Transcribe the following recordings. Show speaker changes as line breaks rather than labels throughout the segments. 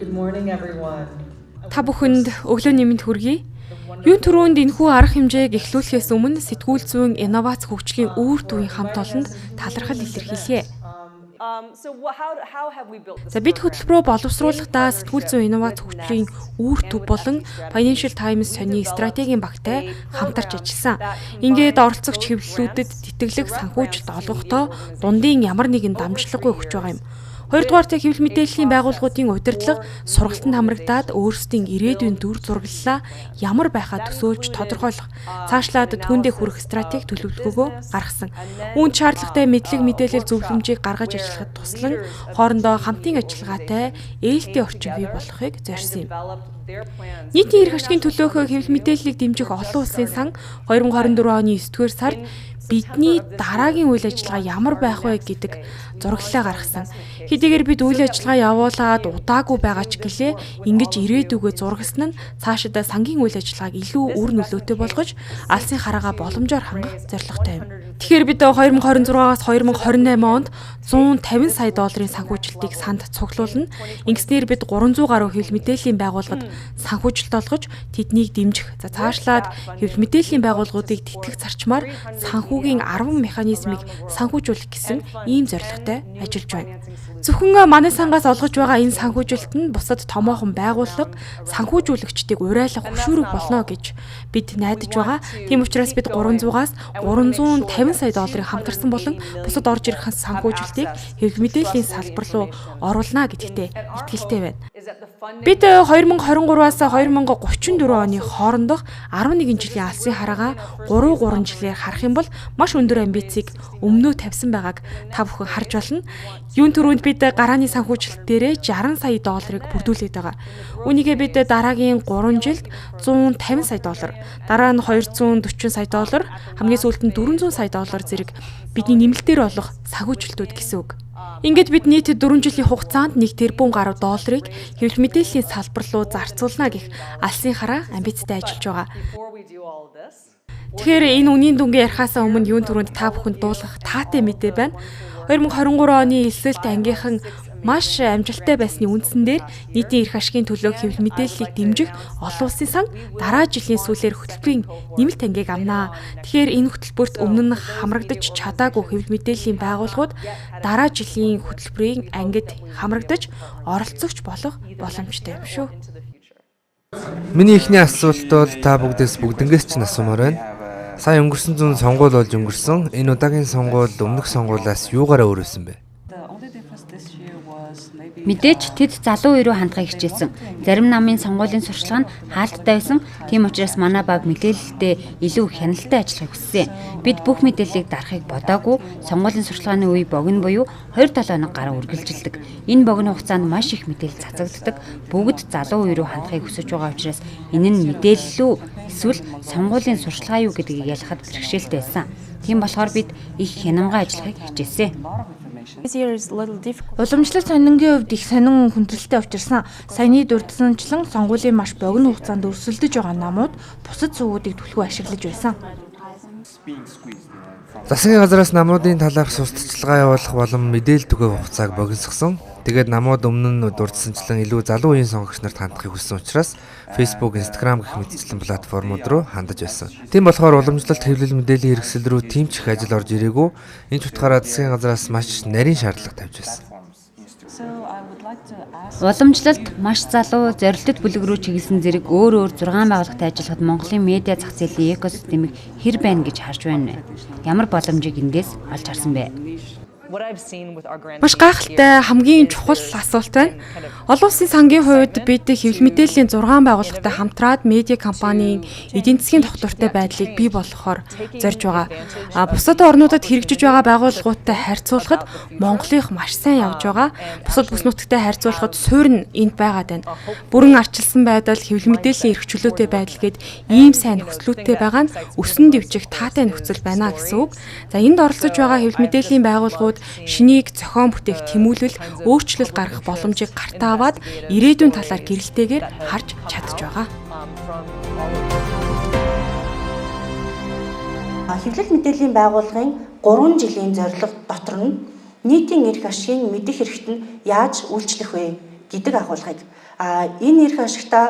Good morning everyone.
Та бүхэнд өглөөний мэнд хүргэе. Юун түрүүнд энэхүү арга хэмжээг эхлүүлэхээс өмнө сэтгүүл зүйн инновац хөгжлийн үүр дүнгийн хамт олонд талархал илэрхийлье. Бид хөтөлбөрөө боловсруулахдаа сэтгүүл зүйн инновац хөгжлийн үүр төв болон Financial Times сони стратегийн багтай хамтарч ажилласан. Ингээд оролцогч хэвлэлүүдэд тэтгэлэг санхүүжилт олгохдоо дундын ямар нэгэн дамжлаггүй өгч байгаа юм. Хоёрдугаарт хэвлэл мэдээллийн байгууллагуудын удирдлага сургалтанд хамрагдаад өөрсдийн ирээдүйн дүр зураглалаа ямар байхаа төсөөлж тодорхойлох, цаашлаад түүндээ хүрэх стратеги төлөвлөгөөгөө гаргасан. Үүнд шаардлагатай мэдлэг мэдээлэл зөвлөмжийг гаргаж ажиллахад туслан хоорондоо хамтын ажиллагаатай ээлтэй орчин бий болгохыг зорьсон юм. Нийтийн эрх ашигын төлөөх хэвлэл мэдээллийг дэмжих олон улсын сан 2024 оны 9-р сард бидний дараагийн үйл ажиллагаа ямар байх вэ гэдэг зураглалаа гаргасан. Хэдийгээр бид үйл ажиллагаа явуулаад удаагүй байгаа ч гэлээ ингэж ирээдүгөө зурагсан нь цаашдаа сангийн үйл ажиллагааг илүү үр нөлөөтэй болгож алсын хараагаа боломжоор хангах зорилготой юм. Тэгэхээр бид 2026-аас 2028 онд 150 сая долларын санхүүжилтийг санд цуглуулна. Ингэснээр бид 300 гаруй хэвлэл мэдээллийн байгууллагад санхүүжилт олгож тэднийг дэмжих. Цаашлаад хэвлэл мэдээллийн байгууллагуудыг тэтгэх зарчмаар санхүүгийн 10 механизмыг санхүүжүүлэх гэсэн ийм зорилготой ажиллаж байна. Зөвхөн манай сангаас олгож байгаа энэ санхүүжилт нь бусад томоохон байгууллага санхүүжүүлэгчдийг урайлах хөшүүрэг болно гэж бид найдаж байгаа. Тийм учраас бид 300-аас 350 сая долларыг хамтарсан болон бусад орж ирэх санхүүжилтийг хэвлэл мэдээллийн салбар руу оруулна гэдэгтээ итгэлтэй байна. Бид 2023-аас 2034 оны хоорондох 11 жилийн алсын хараагаа 3 жилээр харах юм бол маш өндөр амбицийг өмнөө тавьсан байгааг та бүхэн харж болно. Юун түрүүнд бид гарааны санхүүжилт дээрээ 60 сая долларыг бүрдүүлээд байгаа. Үүнийгээ бид дараагийн 3 жилд 150 сая доллар, дараа нь 240 сая доллар, хамгийн сүүлд нь 400 сая доллар зэрэг бидний нэмэлтээр олох санхүүжилтүүд гэсэн үг. Ингээд бид нийт 4 жилийн хугацаанд 1 тэрбум гаруй долларыг хэвлэл мэдээллийн салбар руу зарцуулна гэх алсын хараа амбицтай ажиллаж байгаа. Тэгэхээр энэ үнийн дүнгийн ярихаас өмнө юун түрүүнд та бүхэнд дуулгах таатай мэдээ байна. 2023 оны эсрэлт ангийнхан маш амжилттай байсны үндсэн дээр нийтийн эрх ашигын төлөө хэвлэл мэдээллийг дэмжих олон улсын сан дараа жилийн сүүлээр хөтөлбөрийн нэмэлт ангийг авнаа. Тэгэхээр энэ хөтөлбөрт өмнө нь хамрагдаж чадаагүй хэвлэл мэдээллийн байгууллагууд дараа жилийн хөтөлбөрийн ангид хамрагдаж оролцогч болох боломжтой юм шүү.
Миний эхний асуулт бол та бүгднгээс ч асуумаар байна. Сая өнгөрсөн зүүн сонгуул болж өнгөрсөн. Энэ удаагийн сонгуул өмнөх сонгуулиас юугаараа өөрөөсөн бэ?
Мэдээж тэд залуу үеэрөө хандхыг хичээсэн. Зарим намын сонгуулийн сурчлагын хаалттай байсан. Тийм учраас манай баг мэдээлэлдээ илүү хяналттай ажиллахыг хүссэн. Бид бүх мэдээллийг дарахыг бодоагүй. Сонгуулийн сурчлагын үе богино буюу 2-7 хоног гаруй үргэлжилдэг. Энэ богино хугацаанд маш их мэдээлэл цацагддаг. Бүгд залуу үеэрөө хандхыг хүсэж байгаа учраас энэ нь мэдээлэл үү эсвэл сонгуулийн сурчлагаа юу гэдгийг ялахад бэрхшээлтэй байсан. Тийм болохоор бид их хянамга ажиллахыг хичээсэн.
Уламжлалт сонингийн хувьд их сонин хүндрэлтэй учирсан саяны дурдсанчлан сонгуулийн маш богино хугацаанд өрсөлдөж байгаа намууд бусад сувгуудыг түлхүү ашиглаж байсан.
Засгийн газраас намуудын талаарх сурталчилгаа явуулах болон мэдээлэл түгээх хугацааг богиносгосон. Тэгээд намууд өмнө нь дурдсанчлан илүү залуу үеийн сонгогч нарт хандахыг хүссэн учраас Facebook, Instagram гэх мэтчилэн платформуд руу хандаж байсан. Тийм болохоор уламжлалт хэвлэл мэдээллийн хэрэгсэл рүү тийм ч их ажил орж ирээгүй. Энэ ч утгаараа засгийн газраас маш нарийн шаардлага тавьж байсан.
Уламжлалт маш залуу зорилттой бүлэг рүү чиглэсэн зэрэг өөр 6 байгууллагатай ажиллахад Монголын медиа зах зээлийн экосистемийг хэр байна гэж харж байна. Ямар боломжийг эндээс олж харсан бэ?
Маш гайхалтай хамгийн чухал асуулт байна. Олон улсын сангийн хувьд бид хэвлэл мэдээллийн 6 байгууллагатай хамтраад медиа компанийн эдийн засгийн тогтвортой байдлыг бий болгохоор зорж байгаа. Бусад орнуудад хэрэгжиж байгаа байгууллагуудтай харьцуулахад Монголынх маш сайн явж байгаа. Бусад бүс нутагтай харьцуулахад суурь нь энд байгаад байна. Бүрэн арчилсан байдал, хэвлэл мэдээллийн эрх чөлөөтэй байдал гээд ийм сайн нөхцлүүдтэй байгаа нь өсөн дэвжих таатай нөхцөл байна гэсэн үг. За энд оролцож байгаа хэвлэл мэдээллийн байгууллагууд шинийг зохион бүтээх тэмүүлэл, өөрчлөлт гаргах боломжийг гартаа аваад ирээдүйн талаар гэрэлтэйгээр харж чадж байгаа.
Хэвлэл мэдээллийн байгууллагын 3 жилийн зорилго дотор нь нийтийн эрх ашигын мэдэх хэрэгт нь яаж үйлчлэх вэ гэдэг агуулгыг энэ эрх ашигтаа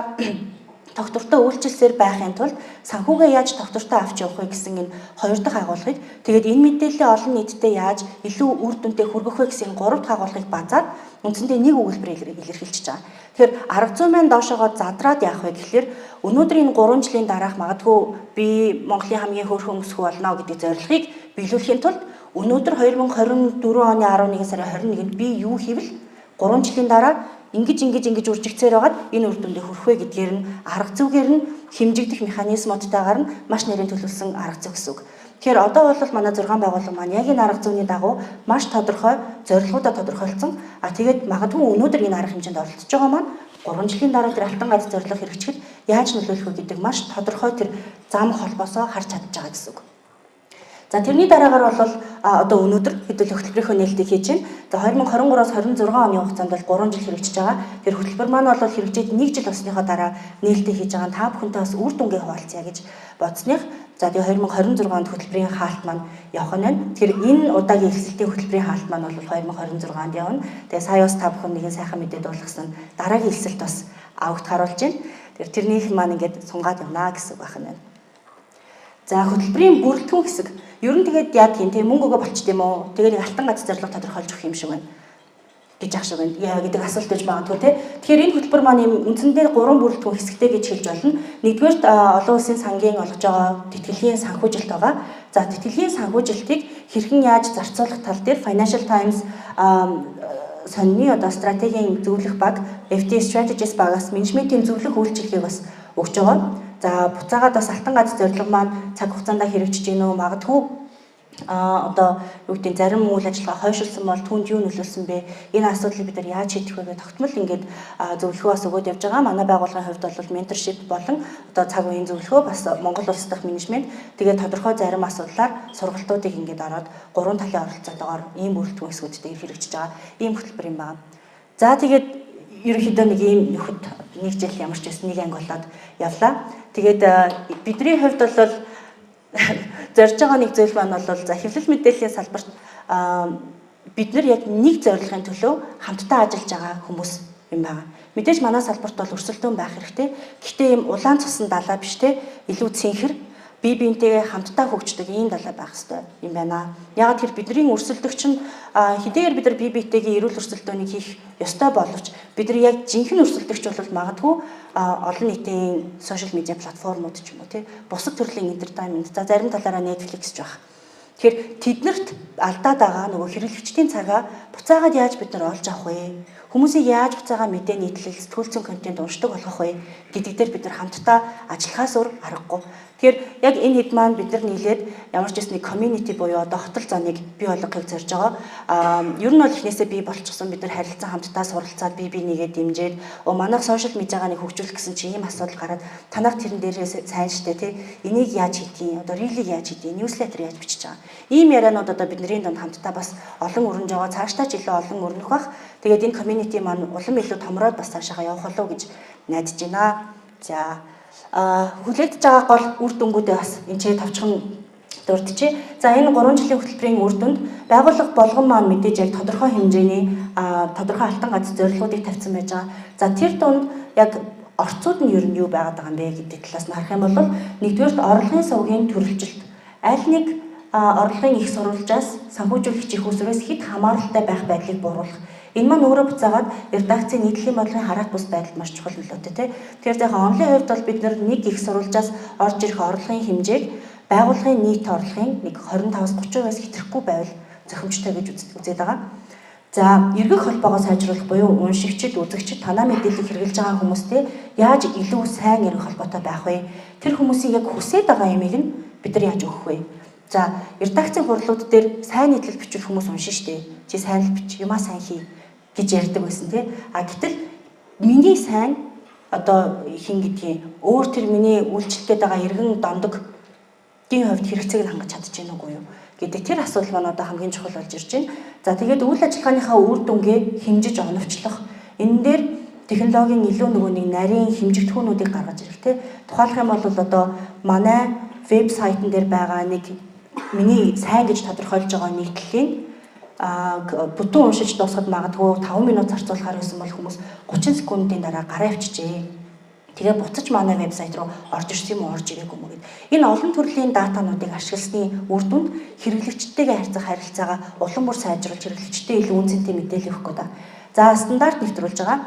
тогтвортой үйлчилсээр байхын тулд санхүүгээ яаж тогтвортой авч явах вэ гэсэн энэ хоёр дахь агуулгыг тэгээд энэ мэдээлэлээ олон нийтэд яаж илүү үр дүнтэй хүргэх вэ гэсэн гурав дахь агуулгыг базаад үндсэндээ нэг өгүүлбэрээр илэрхийлж байгаа. Тэгэхээр арга зүйн маань доошоогоо задраад яах вэ гэхэлэр өнөөдөр энэ 3 жилийн дараах магадгүй би Монголын хамгийн хөөрхөн өсгөх болно гэдэг зорилгыг биелүүлэхийн тулд өнөөдөр 2024 оны 11 сарын 21-нд би юу хийвэл 3 жилийн дараа ингэж үржигцээр байгаад энэ үр дүндээ хүрэх вэ гэдгээр нь арга зүйгээр нь хэмжигдэх механизмуудтайгаар нь маш нарийн төлөвлөсөн арга зүй гэсэн үг. Тэгэхээр одоо бол манай 6 байгууллага маань яг энэ арга зүйний дагуу маш тодорхой зорилгоудаа тодорхойлцсон. Тэгээд магадгүй өнөөдөр энэ арга хэмжээнд оролцож байгаа маань 3 жилийн дараа тэр алтан гац зорилго хэрэгжихэд яаж нөлөөлөх вэ гэдэг маш тодорхой тэр зам холбоосоо харж чадж байгаа гэсэн үг. За тэрний дараагаар бол одоо өнөөдөр хэдүүл хөтөлбөрийнхөө нээлтийг хийж байна. За 2023-аас 26 оны хугацаанд бол 3 жил хэрэгжиж байгаа. Тэр хөтөлбөр маань бол хэрэгжээд 1 жил болсныхоо дараа нээлтийг хийж байгаа. Та бүхэнтэй бас үр дүнгээ хуваалцъя гэж бодсных. За тэгээ 2026 онд хөтөлбөрийн хаалт маань явах нь байна. Тэгэхээр энэ удаагийн эхлэлтийн хөтөлбөрийн хаалт маань бол 2026 онд явна. Тэгээ сая бас та бүхэн нэгэн сайхан мэдээд болгосон дараагийн эхлэлт бас авагт харуулж байна. Тэгэхээр тэрнийх маань ингээд сунгаад явна гэсэн үг байна. За хөтөлбөрийн бүрэлдэхүүн хэсэг. Ер нь тэгээд яг тийм мөнгө өгөө болчих юм уу? Тэгээд нэг алтан гац зорилго тодорхойлж өгөх юм шиг байна гэж ах шиг байна. Гэдэг асуулт гэж магадгүй тий. Тэгэхээр энэ хөтөлбөр маань үндсэндээ 3 бүрэлдэхүүн хэсэгтэй гэж хэлж болно. Нэгдүгээр олон улсын сангийн олгож байгаа тэтгэлийн санхүүжилт байгаа. За тэтгэлийн санхүүжилтийг хэрхэн яаж зарцуулах тал дээр Financial Times сонины одоо стратегийн зөвлөх баг FT Strategies багаас менежментийн зөвлөх үйлчилгээг бас өгч байгаа. За буцаагаад бас алтан гац зорилго маань цаг хугацаанд хэрэгжиж гинөө магадгүй одоо юу гэдэг зарим үйл ажиллагаа хойшилсан бол түүнд юу нөлөөлсөн бэ? Энэ асуудлыг бид нар яаж шийдэх вэ гэдэг тогтмол ингээд зөвлөгөө бас өгөөд явж байгаа. Манай байгууллагын хувьд бол менторшип болон одоо цаг үеийн зөвлөгөө бас Монгол улс дахь менежмент тэгээд тодорхой зарим асуудлаар сургалтуудыг ингээд ороод 3 талын оролцоотойгоор ийм бүрэлдэхүүн хэсгүүдтэй хэрэгжиж байгаа. Ийм хөтөлбөр юм байна. За тэгээд ерөнхийдөө нэг ийм нөхөд нэг жил ямар ч байсан нэг анги болоод явлаа. Тэгээд бидний хувьд бол зорж байгаа нэг зүйл маань бол за хэвлэл мэдээллийн салбарт бид нар яг нэг зорилгын төлөө хамтдаа ажиллаж байгаа хүмүүс юм байна. Мэдээж манай салбарт бол өрсөлдөөн байх хэрэгтэй. Гэхдээ ийм улаан цусан далаа биш те илүү цэнхэр бие биентэйгээ хамтдаа хөгждөг ийм далай байх хэрэгтэй юм байна. Яг тэр бидний өрсөлдөгч нь хэдийгээр бид нар бие биетэйгээ эрүүл өрсөлдөөнийг хийх ёстой боловч бид нар яг жинхэнэ өрсөлдөгч бол магадгүй олон нийтийн сошиал медиа платформуд ч юм уу тий бусад төрлийн entertainment за зарим талаараа Netflix ч байх. Тэгэхээр тэднэрт алдаад байгаа нөгөө хэрэглэгчдийн цагаа буцаагаад яаж бид нар олж авах вэ? Хүмүүсийг яаж буцаага мэдээ нийтлэл сэтгүүл зүйн контент уншдаг болгох вэ гэдэг дээр бид нар хамтдаа ажиллахаас өөр аргагүй. Тэгэхээр яг энэ хэд маань бид нар нийлээд ямар ч нэг community буюу одоо хотол зоныг бий болгохыг зорж байгаа. Ер нь бол эхнээсээ бий болчихсон бид нар харилцан хамтдаа суралцаад бие бинийгээ дэмжиж манайх сошиал медиагаа нэг хөгжүүлэх гэсэн чинь ийм асуудал гараад танах тэрэн дээрээс сайн штэ тий энийг яаж хийдгийг одоо рилийг яаж хийдгийг ньюслетер яаж бичиж байгаа. Ийм ярианууд одоо бидний донд хамтдаа бас олон өрнөж байгаа цаашдаа ч илүү олон өрнөх бах. Тэгээд энэ community маань улам илүү томроод бас цаашаа явах болов гэж найдаж байна. За хүлээлтж байгаа гол үр дүнгуудээ бас энэ ч товчхон дурдчихъя. За энэ 3 жилийн хөтөлбөрийн үр дүнд байгууллага болгон маань мэдээж яг тодорхой хэмжээний тодорхой алтан гац зорилгоодыг тавьсан байж байгаа. За тэр дунд яг орцууд нь ер нь юу байгаад байгаа юм бэ гэдэг талаас нь харах юм бол нэгдүгээр орлогын сувгийн төрөлжилт аль нэг орлогын их сурвалжаас санхүүжүүлэгчийн хүсвэрээс хэд хамааралтай байх байдлыг бууруулах. Энэ маань өөрөө буцаагаад редакцийн нийтлэлийн бодлогын хараат бус байдалд маш чухал нөлөөтэй тий. Тэгэхээр заахан онлын хувьд бол бид нэг их сурвалжаас орж ирэх орлогын хэмжээг байгууллагын нийт орлогын нэг 25-30%-аас хэтрэхгүй байвал зохимжтой гэж үздэг байгаа. За эргэх холбоогоо сайжруулах буюу уншигчид, үзэгчид танаа мэдээллийг хэрэглэж байгаа хүмүүстэй яаж илүү сайн эргэх холбоотой байх вэ? Тэр хүмүүсийн яг хүсэж байгаа юмыг нь бид нар яаж өгөх вэ? За редакцийн хурлууд дээр сайн нийтлэл бичвэл хүмүүс уншин штэ. Чи сайн л бич, юмаа сайн хий гэж ярьдаг байсан тий. Гэтэл миний сайн одоо хин гэдгийг өөр тэр миний үйлчлэлгээд байгаа иргэн дондог гийн хувьд хэрэгцээг нь хангаж чадчихэв нүггүй юу гэдэг тэр асуудал маань одоо хамгийн чухал болж ирж байна. За тэгээд үйл ажиллагааныхаа үр дүнгээ хэмжиж оновчлох энэ дээр технологийн илүү нөгөө нэг нарийн хэмжигдэхүүнүүдийг гаргаж ирэх тий. Тухайлх юм бол одоо манай вебсайтн дээр байгаа нэг миний сайн гэж тодорхойлж байгаа нийтлэлийн бүтэн уншиж дуусгад магадгүй 5 минут зарцуулахаар байсан бол хүмүүс 30 секундын дараа гараа авчижээ. Тэгээ буцаж манай вебсайт руу орж ирсэн юм уу, орж ирээгүй юм уу гэд. Энэ олон төрлийн датануудыг ашигласны үр дүнд хэрэглэгчтэйгээ харьцах харилцаагаа улам бүр сайжруулж хэрэглэгчтэй илүү үнцэнтэй мэдээлэл өгөх гэдэг. За стандарт нэвтрүүлж байгаа.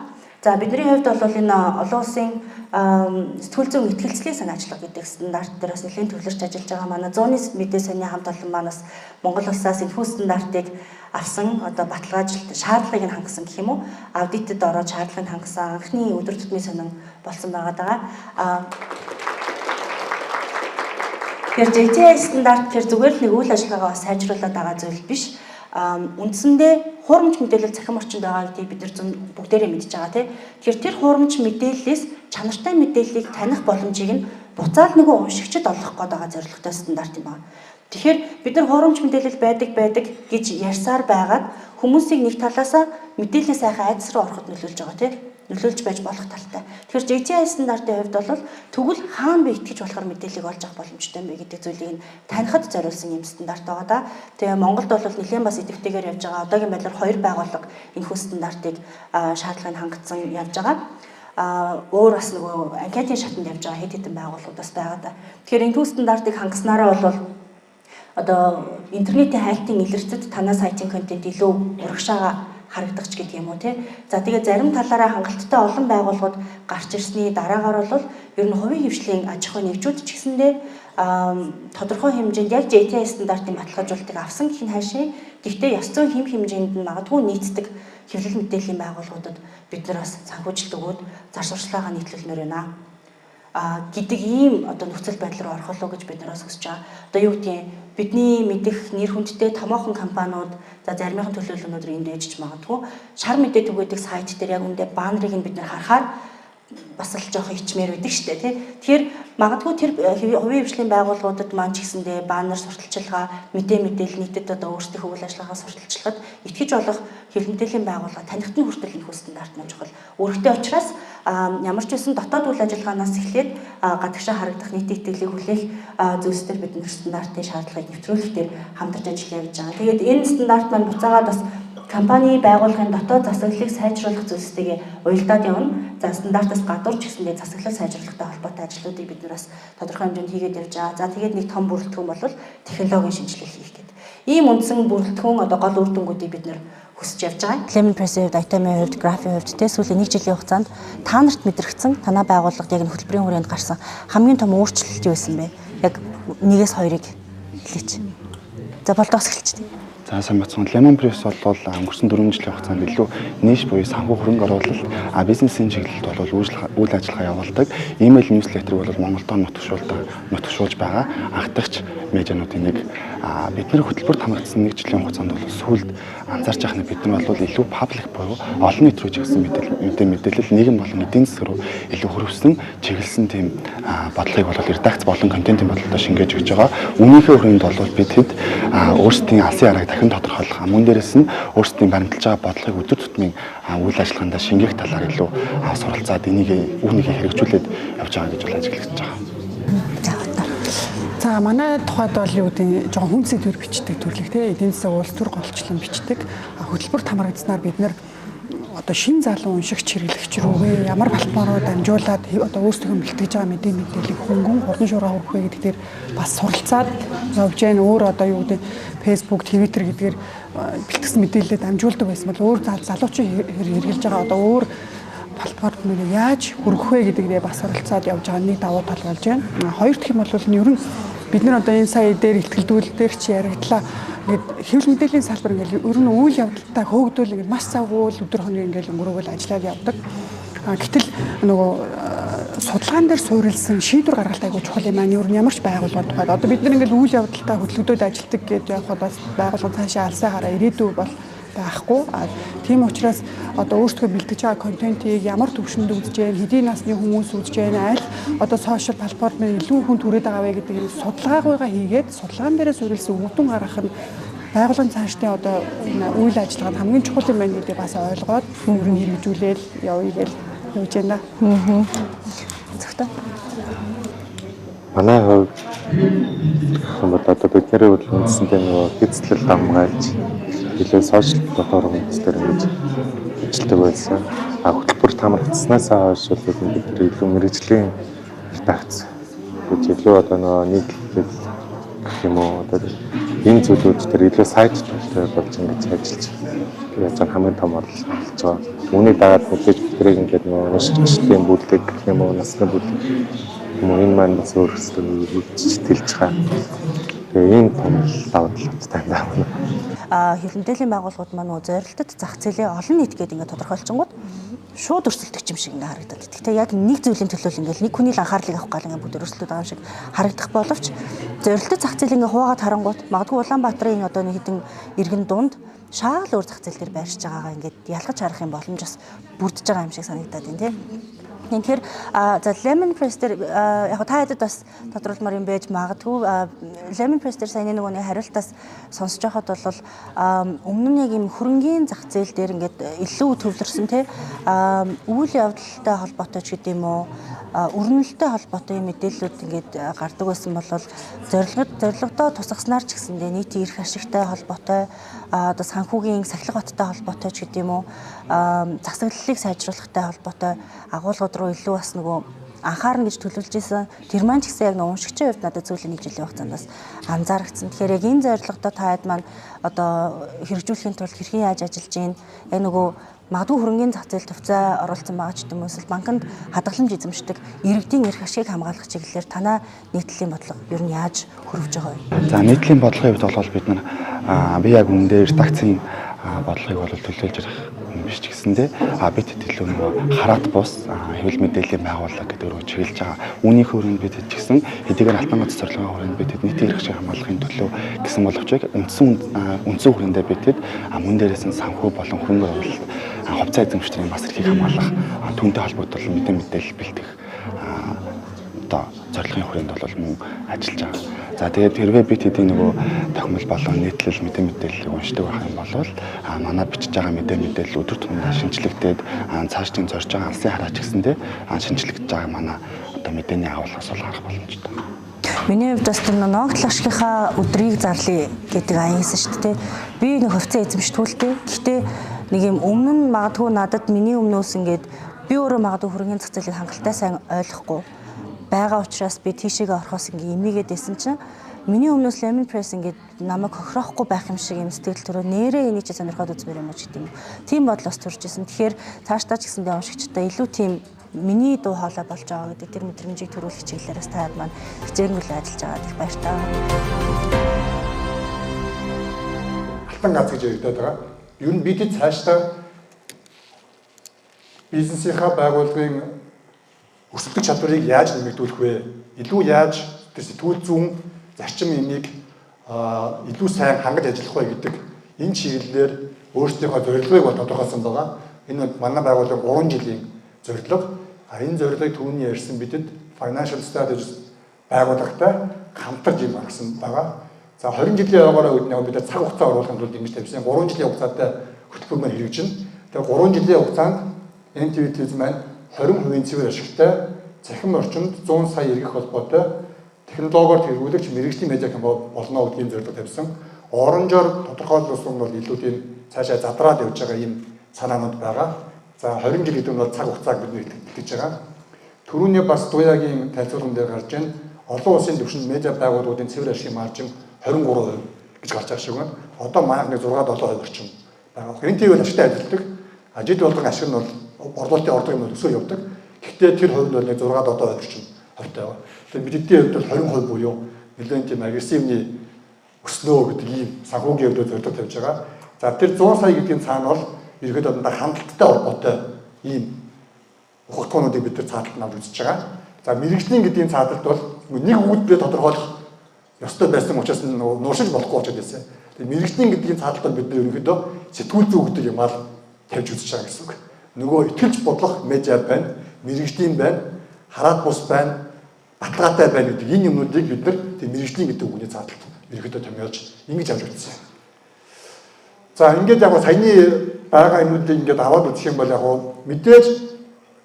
За бидний хувьд бол энэ олон улсын сэтгүүл зүйн ихтгэлцлийн сан ажиллага гэдэг стандарт дээрээс нэлээд төвлөрч ажиллаж байгаа манай зууны мэдээ саний хамт олон манаас Монгол улсаас энэхүү стандартыг авсан одоо баталгаажлалт шаардлагыг хангасан гэх юм уу, аудитэд ороод шаардлагыг хангасан анхны өдөр тутмын сонин болсон байгаа даа. Тэгэхээр JTI стандарт гэхээр зүгээр л нэг үйл ажиллагаагаа сайжруулаад байгаа зүйл биш. Үндсэндээ хуурамч мэдээлэл цахим орчинд байгаа гэдгийг бид нар бүгдээрээ мэдж байгаа тийм. Тэгэхээр тэр хуурамч мэдээллээс чанартай мэдээллийг таних боломжийг нь буцаад нөгөө уншигчид олгох гээд байгаа зорилготой стандарт юм байна. Тэгэхээр бид нар хуурамч мэдээлэл байдаг гэж ярьсаар байгаад хүмүүсийг нэг талаасаа мэдээлэл сайхан айдас руу ороход нөлөөлж байгаа тийм. Нөлөөлж байж болох талтай. Тэгэхээр JTI стандартын хувьд бол тэгвэл хаана би итгэж болохоор мэдээллийг олж авах боломжтой юм бэ гэдэг зүйлийг нь танихад зориулсан юм стандарт байгаа да. Тэгээ Монголд бол нэлээд бас идэвхтэйгээр явж байгаа. Одоогийн байдлаар 2 байгууллага энэхүү стандартыг шаардлагыг хангацсан явж байгаа. Өөр бас нөгөө анкетын шатанд явж байгаа хэд хэдэн байгууллагууд бас байгаа да. Тэгэхээр энэхүү стандартыг хангаснараа бол одоо интернетийн хайлтын илэрцэд танаа сайтын контент илүү урагшаага харагдах ч гэдэг юм уу тий. За тэгээ зарим талаараа хангалттай олон байгууллагууд гарч ирсний дараагаар бол ер нь хувийн хвшлийн аж ахуй нэгжүүд ч гэсэндээ тодорхой хэмжээнд яг JTI стандартын баталгаажуулалтыг авсан гэх нь хайшаа. Гэхдээ ёс зүйн хэм хэмжээнд нь магадгүй нийцдэг хэвлэл мэдээллийн байгууллагуудад бид нар бас санхүүжилт өгөөд зар сурталчилгаагаа нийтлүүлмээр байна гэдэг ийм одоо нөхцөл байдал руу орох болов гэж бид нараас хүсэж байгаа. Одоо юу гэдгийг бидний мэдих нэр хүндтэй томоохон компаниуд за заримын төлөөлөлнүүд энд ээжж магадгүй шар мэдээ түгээдэг сайт дээр яг үндэ баннерыг нь бид нар харахаар бас л жоох ичмээр байдаг шүү дээ тий. Тэгэхээр магадгүй тэр хувийн хвшлийн байгууллагуудад маань ч гэсэндээ баннер сурталчилгаа мэдээлэл нийтэд одоо өөрсдийнхөө үйл ажиллагаагаа сурталчилгахад итгэж болох хэвлэл мэдээллийн байгууллага танихтны хүртэл энэ стандарт нь чухал. Үүрэгтэй учраас ямар ч байсан дотоод үйл ажиллагаанаас эхлээд гадагшаа харагдах нийт итгэлийг хүлээх зүйлсээр бид нар стандартын шаардлагыг нэвтрүүлэх дээр хамтарч ажиллаж байгаа. Тэгээд энэ стандарт маань буцаагаад бас компани байгууллагын дотоод засаглалыг сайжруулах зүйлстэйгээ уялдаад явна. За стандартаас гадуур ч гэсэндээ засаглал сайжруулахтай холбоотой ажлуудыг бид нараас тодорхой хэмжээнд хийгээд явж байгаа. За тэгээд нэг том бүрэлдэхүүн бол технологийн шинжилгээ хийх гэдэг. Ийм үндсэн бүрэлдэхүүн одоо гол үр дүнгуудыг бид нар хүсэж явж байгаа. Lemon Press-ийн хувьд, Item-ийн хувьд, Graph-ийн хувьд тэ сүүлийн 1 жилийн хугацаанд та нарт мэдрэгдсэн танаа байгууллагад яг хөтөлбөрийн хүрээнд гарсан хамгийн том өөрчлөлт юу байсан бэ? Яг 1-2-ыг хэлээч. За болдоос эхэлчихье.
За сайн бацхан Lemon Press бол өнгөрсөн 4 жилийн хугацаанд илүү нийш буюу санхүү хөрөнгө оруулалт бизнесийн чиглэлд бол үйл ажиллагаа явуулдаг. Email newsletter бол Монголдо нутагшуулж байгаа анхдагч медиануудын нэг. Бид нэр хөтөлбөрт хамрагдсан 1 жилийн хугацаанд бол сүүлд анзаарч байхна бид нар бол илүү паблик буюу олон нийт рүү чиглэсэн мэдээлэл нийгэм болон эдийн засаг руу илүү хөрвсөн чиглэсэн тийм бодлогыг бол редакц болон контентын бодлогоо шингээж өгч байгаа. Үүнийхээ хүрээнд бол бид хэд өөрсдийн алсын аргыг дахин тодорхойлох, мөн дээрээс нь өөрсдийн баримталж байгаа бодлогыг өдөр тутмын үйл ажиллагаанд шингээх талаар илүү суралцаад үүнийг хэрэгжүүлээд явж байгаа гэж бол ажиглаж байгаа.
За манай тухайд бол юу гэдэг жоохон хүн сэдвэр бичдэг төрлөх тийм эдийн засаг улс төр голчлон бичдэг. Хөтөлбөрт хамрагдсанаар бид нэр одоо шин залуу уншигч хэрэглэгч рүүгээ ямар платформоор дамжуулаад одоо өөрсдөө бэлтгэж байгаа мэдээллийг хөнгөн хурдан шуурга хүргэх вэ гэдэг дээр бас суралцаад явж байна. Өөр одоо юу гэдэг Facebook, Twitter гэдгээр бэлтгэсэн мэдээлэлээ дамжуулдаг байсан бол өөр залуучууд хэрэгжилж байгаа одоо өөр платформыг яаж хүргэх вэ гэдэгтээ бас суралцаад явж байгаа нэг давуу тал болж байна. Хоёр дахь юм бол ер нь бид нар одоо энэ сая дээр ихтгэлдүүлэлтээр чи яриглаа. Ингээд хэвлэл мэдээллийн салбар ингээл ер нь үйл явдалтай хөөгдөл ингээд маш завгүй өдөр хоногийн ингээл өнгөрөөгөл ажиллаад явдаг. Гэтэл нөгөө судалгаан дээр суурилсан шийдвэр гаргалт айгуу чухал юм аа. Ер нь ямар ч байгууллагын тухайд одоо бид нар ингээл үйл явдалтай хөдөлгөөд ажилладаг гэдээ явахад бас байгууллага цаашаа алсаа хараа ирээдүй бол байхгүй. Тийм учраас одоо өөрсдөө бэлтгэж байгаа контентийг ямар төвшөнд үзэж байна, хэдийн насны хүмүүс үзэж байна, аль одоо сошиал платформыг илүү хүнд хүрээд байгаа вэ гэдэг судалгаагаа хийгээд судалгаан дээрээ суурилсан үр дүн гаргах нь байгууллагын цаашдын одоо үйл ажиллагаанд хамгийн чухал юм байна гэдгийг бас ойлгоод ер нь хэрэгжүүлээл явъя гэж явж байна. Зөвхөн
манай хувьд одоо бидний үндсэндээ нөгөө эзлэл хамгаалж илүү сошиал платформ дээр ингэж ажилладаг байсан. Хөтөлбөр тамирчсанаас хойш бол бид илүү мэрэгжлийн редакц гэж илүү одоо нийтлэл гэх юм уу одоо энэ зүйлүүд дээр илүү сайт төлөв болж ингэж ажиллаж яаж хамгийн том орлого олж байгаа. Үүний дагаад мэдээж биднийг ингээд уншигчдын бүлэг гэх юм уу насны бүлэг юм уу энэ маань бас өөрсдөө үйлчлж байгаа. Тэгээ ийм том давуу талтай байна.
Хилэндэлийн байгууллагууд маань нөгөө зорилтод зах зээлээ олон нийт гэдэг ингээд тодорхойлчингууд шууд өрсөлдөх юм шиг ингээд харагдаад байдаг. Гэтэ яг нэг зүйлийн төлөө ингээд нэг хүний л анхаарлыг авах гал ингээд бүгд өрсөлдөд байгаа юм шиг харагдах боловч зорилтод зах зээл ингээд хуваагаад харангуут магадгүй Улаанбаатарын одоо нэг хэдэн иргэн дунд шаал өөр зах зээл дээр байршиж байгаагаа ингээд ялгаж харах юм боломж бас бүрдэж байгаа юм шиг санагдаад байна тийм. Тэгэхээр за Lemon Press дээр яг та хэдэд бас тодруулмаар юм байж магадгүй Lemon Press дээр саяны нөгөөний хариултаас сонсож байхад бол өмнө нь яг юм хөрөнгийн зах зээл дээр ингээд илүү төвлөрсөн те үйл явдалтай холбоотой ч гэдэм үү өрнөлттэй холбоотой мэдээллүүд ингээд гардаг байсан бол зорилгодоо тусгаснаар ч гэсэндээ нийтийн эрх ашигтай холбоотой одоо санхүүгийн сахилга баттай холбоотой ч гэдэм үү засаглалыг сайжруулахтай холбоотой агуулгууд руу илүү бас нөгөө анхаарна гэж төлөвлөж исэн. Тэр маань ч гэсэн яг нэг уншигчийн хувьд надад зөвлөлийн нэг жилийн хугацаанд бас анзаарчихсан. Тэгэхээр яг энэ зорилгодоо та хэд маань одоо хэрэгжүүлэхийн тулд хэрхэн яаж ажиллаж гин яг нөгөө магадгүй хөрөнгийн зах зээл төвцөө оруулсан байгаа ч гэдэм үү банкнд хадгаламж эзэмшдэг иргэдийн эрх ашигыг хамгаалах чиглэлээр танай нийтлэлийн бодлого ер нь яаж хөрвж байгаа вэ?
За нийтлэлийн бодлогын хувьд бол бид нар би яг үүндээ редакцийн бодлогыг бол төлөөлж ирэх юм биш ч гэсэндээ бид илүү нөгөө хараат бус хэвлэл мэдээллийн байгууллага гэдэг рүү чиглэж байгаа. Үүнийх хүрээнд бид ч гэсэн хэдийгээр алтан ганц зорилгын хүрээнд бид нийтийн эрх ашиг хамгаалахын төлөө гэсэн боловч үндсэн хүрээндээ бид мөн дээрээс нь санхүү болон хөрөнгө оруулалт хувьцаа эзэмшлийн бас эрхийг хамгаалах түүнтэй холбоотой мэдээлэл бэлтгэх одоо зорилгын хүрээнд бол мөн ажиллаж байгаа. За тэгээд хэрвээ бид хэдийн нөгөө тохиомл болон нийтлэл мэдээллийг уншдаг байх юм бол манай бичиж байгаа мэдээлэл өдөр тутмын шинжлэгдээд цаашдын зорж байгаа алсын хараач гэсэндээ шинжлэгдэж байгаа манай одоо мэдээний агуулгаас бол харах боломжтой.
Миний хувьд бас тэр ногдол ашигынхаа өдрийг зарлая гэдэг аяасан шүү дээ. Би нэг хувьцаа эзэмшдгүүлтэй. Гэхдээ нэг юм өмнө нь магадгүй надад миний өмнөөс ингээд би өөрөө магадгүй хөрөнгөний зах зээлийг хангалттай сайн ойлгохгүй байгаа учраас би тийшээгээ орохоос ингээ имийгээд байсан чинь миний өмнөөс Lemon Press ингээд намайг хохироохгүй байх юм шиг юм сэтгэл төрөө нэрээ энийг чи сонирхоод үзмээр юм уу ч гэдэм. Тийм бодлоос төрж исэн. Тэгэхээр цаашдаа ч гэсэндээ уншигчтай илүү тийм миний дуу хоолой болж байгаа гэдэг тэр мэдрэмжийг төрүүлэх чиглэлээс та хэд маань хичээнгүйл ажиллаж байгаа их баяртай.
Алтан ганц гэж яригадаад байгаа. Ер нь бид цаашдаа бизнесийнхаа байгууллагын өсөлтөх чадварыг яаж нэмэгдүүлэх вэ? Илүү яаж тэр сэтгүүл зүүн зарчим энийг илүү сайн хангаж ажиллах вэ гэдэг энэ чиглэлээр өөрсдийнхөө зорилгыг бол тодорхойлсон байгаа. Энэ манай байгууллагын 3 жилийн зорилго. Энэ зорилгыг түүний ярьсан бидэд Financial Strategies байгууллагатай хамтарч юм гаргасан байгаа. За 20 жилийн яваараа бид цаг хугацаа оруулахын тулд ингэж тавьсан. 3 жилийн хугацаатай хөтөлбөр маань хэрэгжинэ. Тэгээ 3 жилийн хугацаанд NTV маань 20% цэвэр ашигтай цахим орчинд 100 сая иргэх холбоотой технологиор тэргүүлэгч мэрэгжлийн медиа болно гэдгийг зорилго тавьсан. Оронжоор тодорхойлсон бол илүү тийм цаашаа задраад явж байгаа юм санаанууд байгаа. За 20 жил гэдэг нь бол цаг хугацааг бид хэлж байгаа. Төрөүний бас Дуяагийн тайлбарлан дээр гарч байна. Олон улсын түвшинд медиа байгууллагуудын цэвэр ашигын маржин 23% гэж гарч байгаа шиг байна. Одоо манайхны 6-7% орчим байгаа. NTV бол ашигтай ажилладаг. Жид болгон ашиг нь бол борлуулалтын ордог юм өсөөр явдаг. Гэхдээ тэр хувьд бол 6-7% орчим хувьтай байна. Тэгэхээр бидний хувьд бол 20% буюу нэлээд тийм агрессивний өснөө гэдэг ийм санхүүгийн хувьд зорилго тавьж байгаа. За тэр 100 сая гэдгийн цаана бол ерөөд одондоо хандлттай холбоотой ийм ухагтуунуудыг бид нар цааталт навж үзэж байгаа. За мэрэгжлийн гэдгийн цааталт бол нэг үүдээ тодорхойлох ёстой байсан учраас нууршиж болохгүй очоод байсан. Тэгээ мэрэгжлийн гэдгийн цааталт бол бид нар ерөнхийдөө сэтгүүл зүй гэдэг юм аа тавьж үзэж байгаа гэсэн үг. Нөгөө итгэж бодлох медиа байна, мэрэгжлийн байна, хараат бус байна, баталгаатай байна гэдэг энэ юмнуудыг бид нар тэг мэрэгжлийн гэдэг үгний цааталт ерөнхийдөө томьёолж ингэж авч үзсэн. За ингээд яг саяны байгаа юмнуудыг ингээд аваад үзэх юм бол яг мэдээж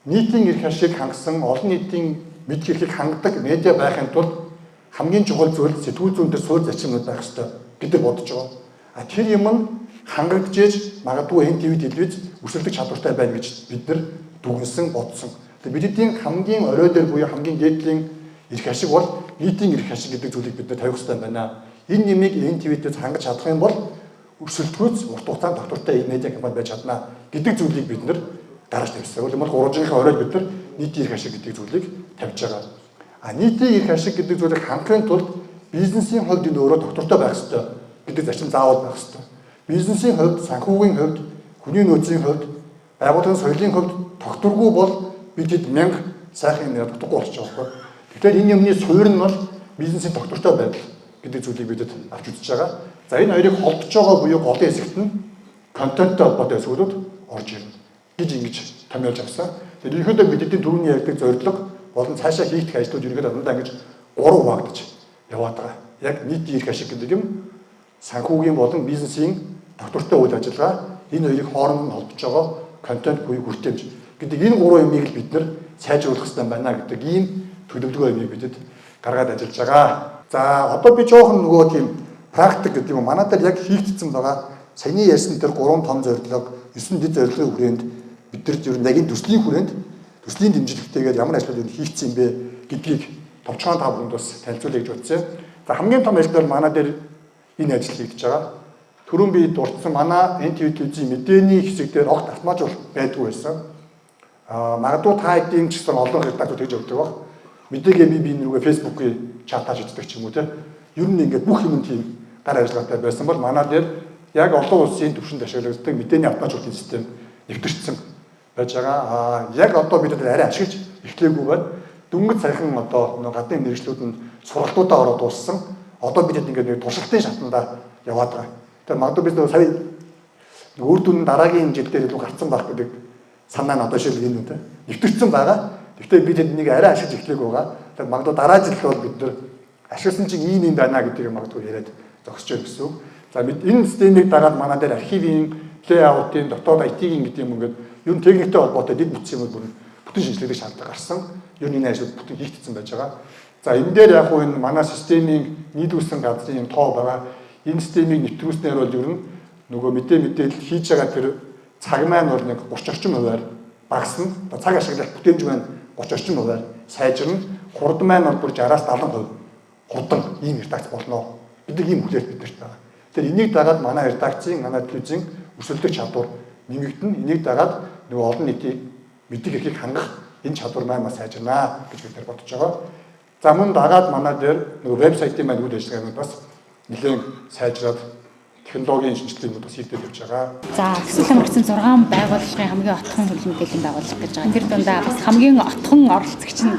нийтийн эрх ашиг хангасан олон нийтийн мэдх эрхийг хангадаг медиа байхын тулд хамгийн чухал зүйл сэтгүүл зүйн дээр суурь зарчимнууд байх ёстой гэдэг бодож байгаа. Тэр юм нь хангагдж магадгүй NTV телевиз өрсөлдөх чадвартай байна гэж бид нар дүгнсэн бодсон. Тэгээд бидний хамгийн орой дээр буюу хамгийн дээдлийн эрх ашиг бол нийтийн эрх ашиг гэдэг зүйлийг бид нар тавих хэрэгтэй байна. Энэ нэмийг NTV-тэй хангаж чадах юм бол өрсөлдөхөөс урт хугацаанд доктортой медиа компани байж чадна гэдэг зүйлийг бид нар гаргаж тавьсан. Тэгвэл гурванжийнхаа оройд бид нар нийтийн эрх ашиг гэдэг зүйлийг тавьж байгаа. Нийтийн эрх ашиг гэдэг зүйлийг хангахын тулд бизнесийн хувьд энэ өөрөө доктортой байх хэрэгтэй гэдэг зарчим заавал байх хэрэгтэй. Бизнесийн хувьд, санхүүгийн хувьд, хүний нөөцийн хувьд, байгууллагын соёлын хувьд докторгүй бол бидэд 1000 сайхан юм докторгүй болчих жоохоо. Тэгэхээр энэ юмны суурь нь бол бизнесийн доктортой байдал гэдэг зүйлийг бидэд авч үзэж байгаа. За энэ хоёрыг холбож байгаа буюу голын хэсэгт нь контенттой холбоотой зүйлүүд орж ирнэ гэж ингэж томьёолж авсан. Тэгэхээр ерөнхийдөө бидний түрүүний ярьдаг зорилго болон цаашаа хийх ажлууд ерөнхийдөө дандаа ингэж 3 хуваагдаж яваад байгаа. Яг нийтийн эрх ашиг гэдэг юм санхүүгийн болон бизнесийн доктортой үйл ажиллагаа энэ хоёрыг хооронд нь холбож байгаа контент буюу хүртээмж гэдэг энэ 3 юмыг л бид нар сайжруулах хэрэгтэй байна гэдэг ийм төлөвлөгөө юмыг бидэд гаргаад ажиллаж байгаа. За одоо би жоохон нөгөө тийм практик гэдэг юм манай дээр яг хийгдсэн байгаа. Саяны ярьсан тэр 3 том зорилго, 9 дэд зорилгын хүрээнд бид нар ер нь яг энэ төслийн хүрээнд төслийн дэмжлэгтэйгээр ямар ажлууд хийгдсэн юм бэ гэдгийг товчхон та бүхэнд бас танилцуулъя гэж бодсон. За хамгийн том ажил бол манай дээр энэ ажил хийгдэж байгаа. Түрүүн би дурдсан манай NTV телевизийн мэдээний хэсэг дээр огт автоматжуулах байдгүй байсан. Магадгүй та хэдийн ч гэсэн олон редакторууд гэж өгдөг баг. Мэдээгээ би нэргээ Facebook-ийн чатаар шийддэг ч юм уу те. Ер нь ингээд бүх юм тийм гар ажиллагаатай байсан бол манай дээр яг олон улсын түвшинд ашиглагддаг мэдээний автоматжуулалтын систем нэвтэрсэн байж байгаа. Яг одоо бид нар арай ашиглаж эхлэегүй байна. Дөнгөж саяхан одоо гадны мэргэжлүүд нь сургалтуудаа ороод дууссан. Одоо бид ингээд нэг туршилтын шатанда яваад байгаа. Тэгэхээр магадгүй бид сая үр дүн дараагийн жил дээр илүү гарцсан байх гэдэг санаа нь одоо шил энэ үнтэй нэвтэрсэн байгаа. Гэхдээ бид энийг арай ашиглаж эхлэегүй байгаа. Тэгэхээр магадгүй дараа жил бол бид нар ашигласан чинь ийм байна гэдгийг магадгүй яриад зогсож байна гэсэн үг. За энэ системийг дагаад манай дээр архивын, лейаутын, дотоод IT-ийн гэдэг юм ингээд ер нь техниктэй холбоотой дэд бүтц юм бүр бүтэн шинжилгээ шаардлага гарсан. Ер нь энэ ажлууд бүтэн хийгдсэн байж байгаа. За энэ дээр яг энэ манай системийн нийлүүлсэн газрын тоо байгаа. Энэ системийг нэвтрүүлснээр бол ер нь нөгөө мэдээлэл хийж байгаа тэр цаг маань бол нэг 30 орчим хувиар багасна. Цаг ашиглах бүтээмж маань 30 орчим хувиар сайжирна. Хурд маань бол бүр 60-аас 70% хурдан ийм редакц болно. Бид ийм хүлээлт бидэрт байгаа. Тэгэхээр энийг дагаад манай редакцийн, манай телевизийн өрсөлдөх чадвар нэмэгдэнэ. Энийг дагаад нөгөө олон нийтийн мэддэг эрхийг хангах энэ чадвар маань маш сайжирнаа гэж бид нар бодож байгаа. За мөн дагаад манай дээр нөгөө вебсайтын маань үйл ажиллагаанууд бас нэлээд сайжраад технологийн шинжилгээнүүд бас хийгдэж явж байгаа.
За төсөл хамрагдсан 6 байгууллагын хамгийн отхон хөлбөмбөлийн мэдээллийн байгууллага гэж байгаа. Тэр дундаа бас хамгийн отхон оролцогч нь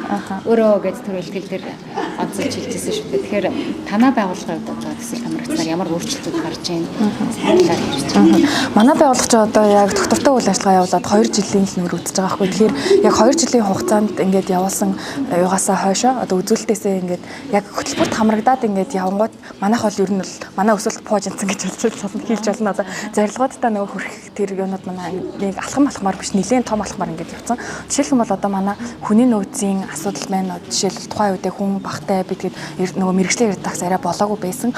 өөрөө гэж төрөлхөл тэр онцлж хэлжсэн шүү дээ. Тэгэхээр танай байгууллагын хувьд одоо төсөл хамрагдсанаар ямар өөрчлөлтүүд гарч ийн сайнлаар хэлж байна.
Манай байгууллага ч одоо яг доктортой үйл ажиллагаа явуулаад 2 жилийн л нөр үзэж байгаа хгүй. Тэгэхээр яг 2 жилийн хугацаанд ингээд явуулсан юугасаа хойшоо одоо үзүүлэлтээсээ ингээд яг хөтөлбөрт хамрагдаад ингээд явангууд манайх бол ер нь бол манай өсөлт пуужинцэн гэж хэлж болно. Одоо зорилгоодтай нөгөө хүрэх тэр юунууд манай нэг алхам алхмаар биш нэлээд том алхмаар ингээд явцсан. Жишээлх юм бол одоо манай хүний нөөцийн асуудал маань жишээл тухайн үедээ хүн багтай бид нөгөө мэрэгжлийн редакц арай болоогүй байсан.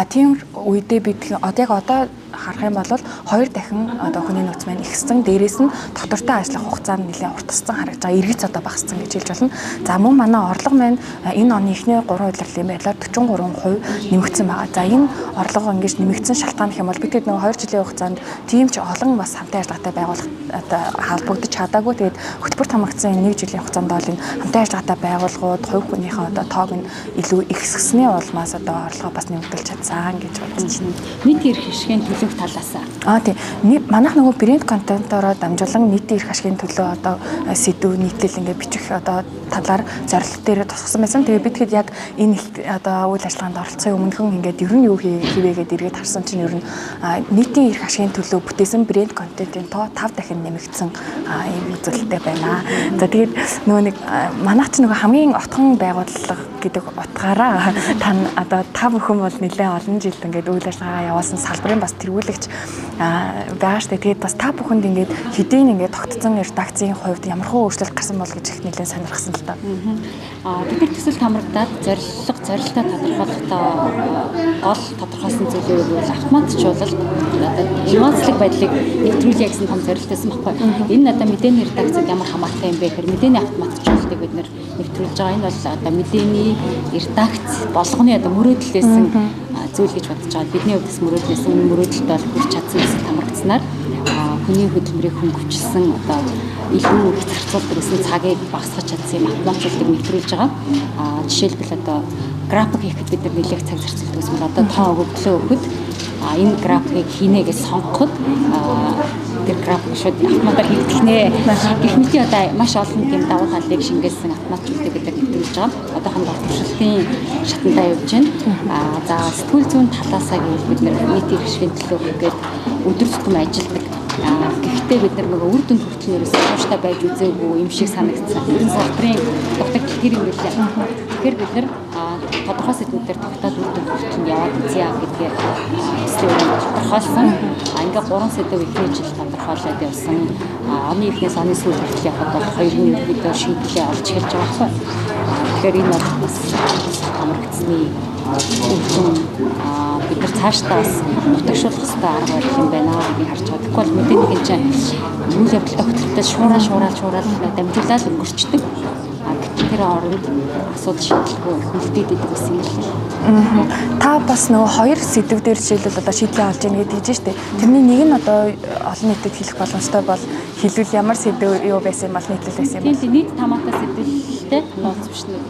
Тийм үедээ бид яг одоо харах юм бол 2 дахин одоо хүний нөөц маань ихсэн. Дээрээс нь доктортой ажиллах хугацаа нь нэлээд уртассан харагдаж байгаа. Эргэж одоо багассан гэж хэлж болно. За мөн манай орлого маань энэ оны эхний 3 удирлын байдлаар 43% нэмэгдсэн байгаа. За энэ орлого ингэж нэмэгдсэн шалтгаан гэх юм бол бид нөгөө 2 жилийн хугацаанд тийм ч олон бас хамтын ажиллагаатай байгууллага одоо холбогдож чадаагүй. Тэгээд хөтөлбөрт хамрагдсан 1 жилийн хугацаанд бол энэ хамтын ажиллагаатай байгууллагууд хувь хүнийхээ одоо тоог нь илүү ихсгэсний улмаас одоо орлогоо бас нэмэгдүүлж чадсан гэж бодож байна.
Нийт эрх ашигын төлөв талаас
тийм. Манайх нөгөө брэнд контентороо дамжуулан нийтийн эрх ашигын төлөө одоо сэдв нийтлэл ингээд бичих одоо талаар зорилт дээр тусгасан байсан. Тэгээ бид хэд яг энэ одоо үйл ажиллагаанд оролцохын өмнөхөн ингээд ер нь юу хийвэгээд эргээд харсан чинь ер нь нийтийн эрх ашигын төлөө бүтээсэн брэнд контентын тоо 5 дахин нэмэгдсэн ийм үзүүлэлттэй байна. За тэгээд нөгөө нэг манайх ч нөгөө хамгийн отхон байгууллага гэдэг утгаараа та бүхэн бол нэлээд олон жил ингээд үйл ажиллагаа явуулсан салбарын бас тэргүүлэгч байгаа штэ. Тэгээд бас та бүхэнд ингээд хэдийн ингээд тогтцсон редакцийн хувьд ямархуу өөрчлөлт гарсан бол гэж их нэлээд сонирхсан л та.
Бид нар төсөл хамрагдаад зорилтоо тодорхойлохдоо гол тодорхойлсон зүйлүүд бол автоматжуулалт эмоцлог байдлыг нэвтрүүлэх гэсэн том зорилтойсэн баггүй. Энэ одоо мэдээний редакцид ямар хамаатай юм бэ гэхээр мэдээний автоматжуулалтыг бид нэр нэвтрүүлж байгаа. Энэ бол одоо мэдээний редакц болгоны одоо мөрөөдлөөсөн зүйл гэж бодож байгаа. Бидний хувьд мөрөөдлөөсөн мөрөөдөлт бол хүрч чадсан гэсэн хамрагдсанаар хүний хөдөлмөрийг хөнгөвчлсөн одоо илүү их зарцуулдаг гэсэн цагийг багасгах чадсан юм автоматжуулалтыг нэвтрүүлж байгаа. Жишээлбэл одоо график хийхэд бид нар нэлээд цаг зарцуулдаг гэсэн одоо тоо өгөглөө өгөхөд энэ графикийг хийнэ гэж сонгоход тэр график шууд автоматар хийгдэх нэ. Гэх мэт одоо маш олон тийм давуу талыг шингээсэн автоматжуулалтыг бид нар нэвтрүүлж байгаа. Одоохон боловсролтын шатандаа явж байна. За сэтгүүл зүйн талаасаа гэвэл бид нар нийтийн гишүүн төлөө ингээд өдөр тутам ажилладаг. Гэхдээ бид нар нөгөө үр дүнд хүртэл нэрээс тууштай байж үзээгүй юм шиг санагдсан. Энэ салбарын дутагдал тэр юм билээ. Тэгэхээр бид нар тодорхой сэдвүүдээр тогтоод үр дүнд хүртэл яваад үзье гэдгээр тодорхойлсон. Ингээ 3 сэдв ихний жил тодорхойлоод явсан. Оны эхнээс оны сүүл хүртэл явхад бол 2-ын өдрөөр шийдлээ олж эхэлж байгаа байхгүй. Тэгэхээр энэ бол бас хамрагдсны үр бид нар цаашдаа бас утагшуулах хэрэгтэй арга барил юм байна гэдгийг харж байгаа. Тэгвэл мэдээний хэмжээ үйл явдалтай хөтөлбөртэй шуурал дамжуулаад өнгөрчдөг. Тэр оронд асуудал шийдэлгүй хөлтөд идэг гэсэн юм лээ.
Та бас нөгөө хоёр сэдв дээр жишээлбэл одоо шийдлээ олж ийн гэж хэлж штэ. Тэрний нэг нь одоо олон нийтэд хэлэх боломжтой бол хэлвэл ямар сэдв юу байсан юм бол нийтлэл байсан юм бол.
Тийм нийт тамаатай сэдвэлтэй нууц биш нэг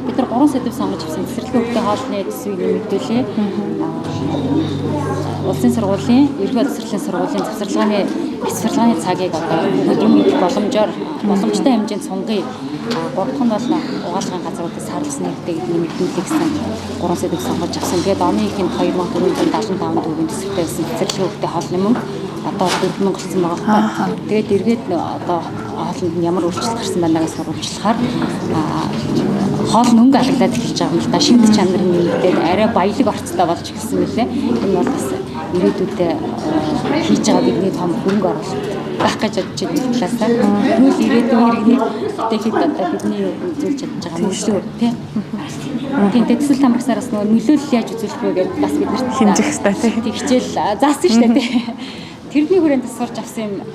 бид нар 3 сэдв сонгож авсан. Цэцэрлэгийн хөвгтэй хоолны төсвийг мэдүүлээ. Улсын сургуулийн, ерөнхий боловсролын сургуулийн завсарлагын цагийг одоо хөдөлмөрийн боломжтой хэмжээнд сунгая. 3 дахь нь бол угаалгын газруудад сарлсан нэртэйг нэмэгдүүлэх гэсэн 3 сэдв сонгож авсан. Тэгээд оны ихэнд 2475 төгрөгийн төсөвтэй байсан цэцэрлэгийн хөвгтэй хоолны мөнгө одоо 4000 болсон байгаа. Тэгээд эргээд одоо хоолнд нь ямар өөрчлөлт гарсан байнаагаас сурвалжлахаар хоол мөнгө алгадаад эхэлж байгаа юм л да. Шимт чанар нь нэмэгдээд арай баялаг орцтой болж эхэлсэн мөлий. Энэ бол бас ирээдүйдээ хийж байгаа бидний том хөрөнгө оруулалт байх гэж бодож байгаа талаасаа нүүл ирээдүйн иргэний дэхэд одоо бидний үзүүлж чадж байгаа мөрөглөө тийм. Тийм төсөл тамрагсараас нөгөө нөлөөлөл яаж үзүүлэх вэ гэдээ бас бид нарт
хэмжих хэрэгтэй тийм.
Хичээл заасан шүү дээ тийм. Тэрний хүрээнд сурч авсан юм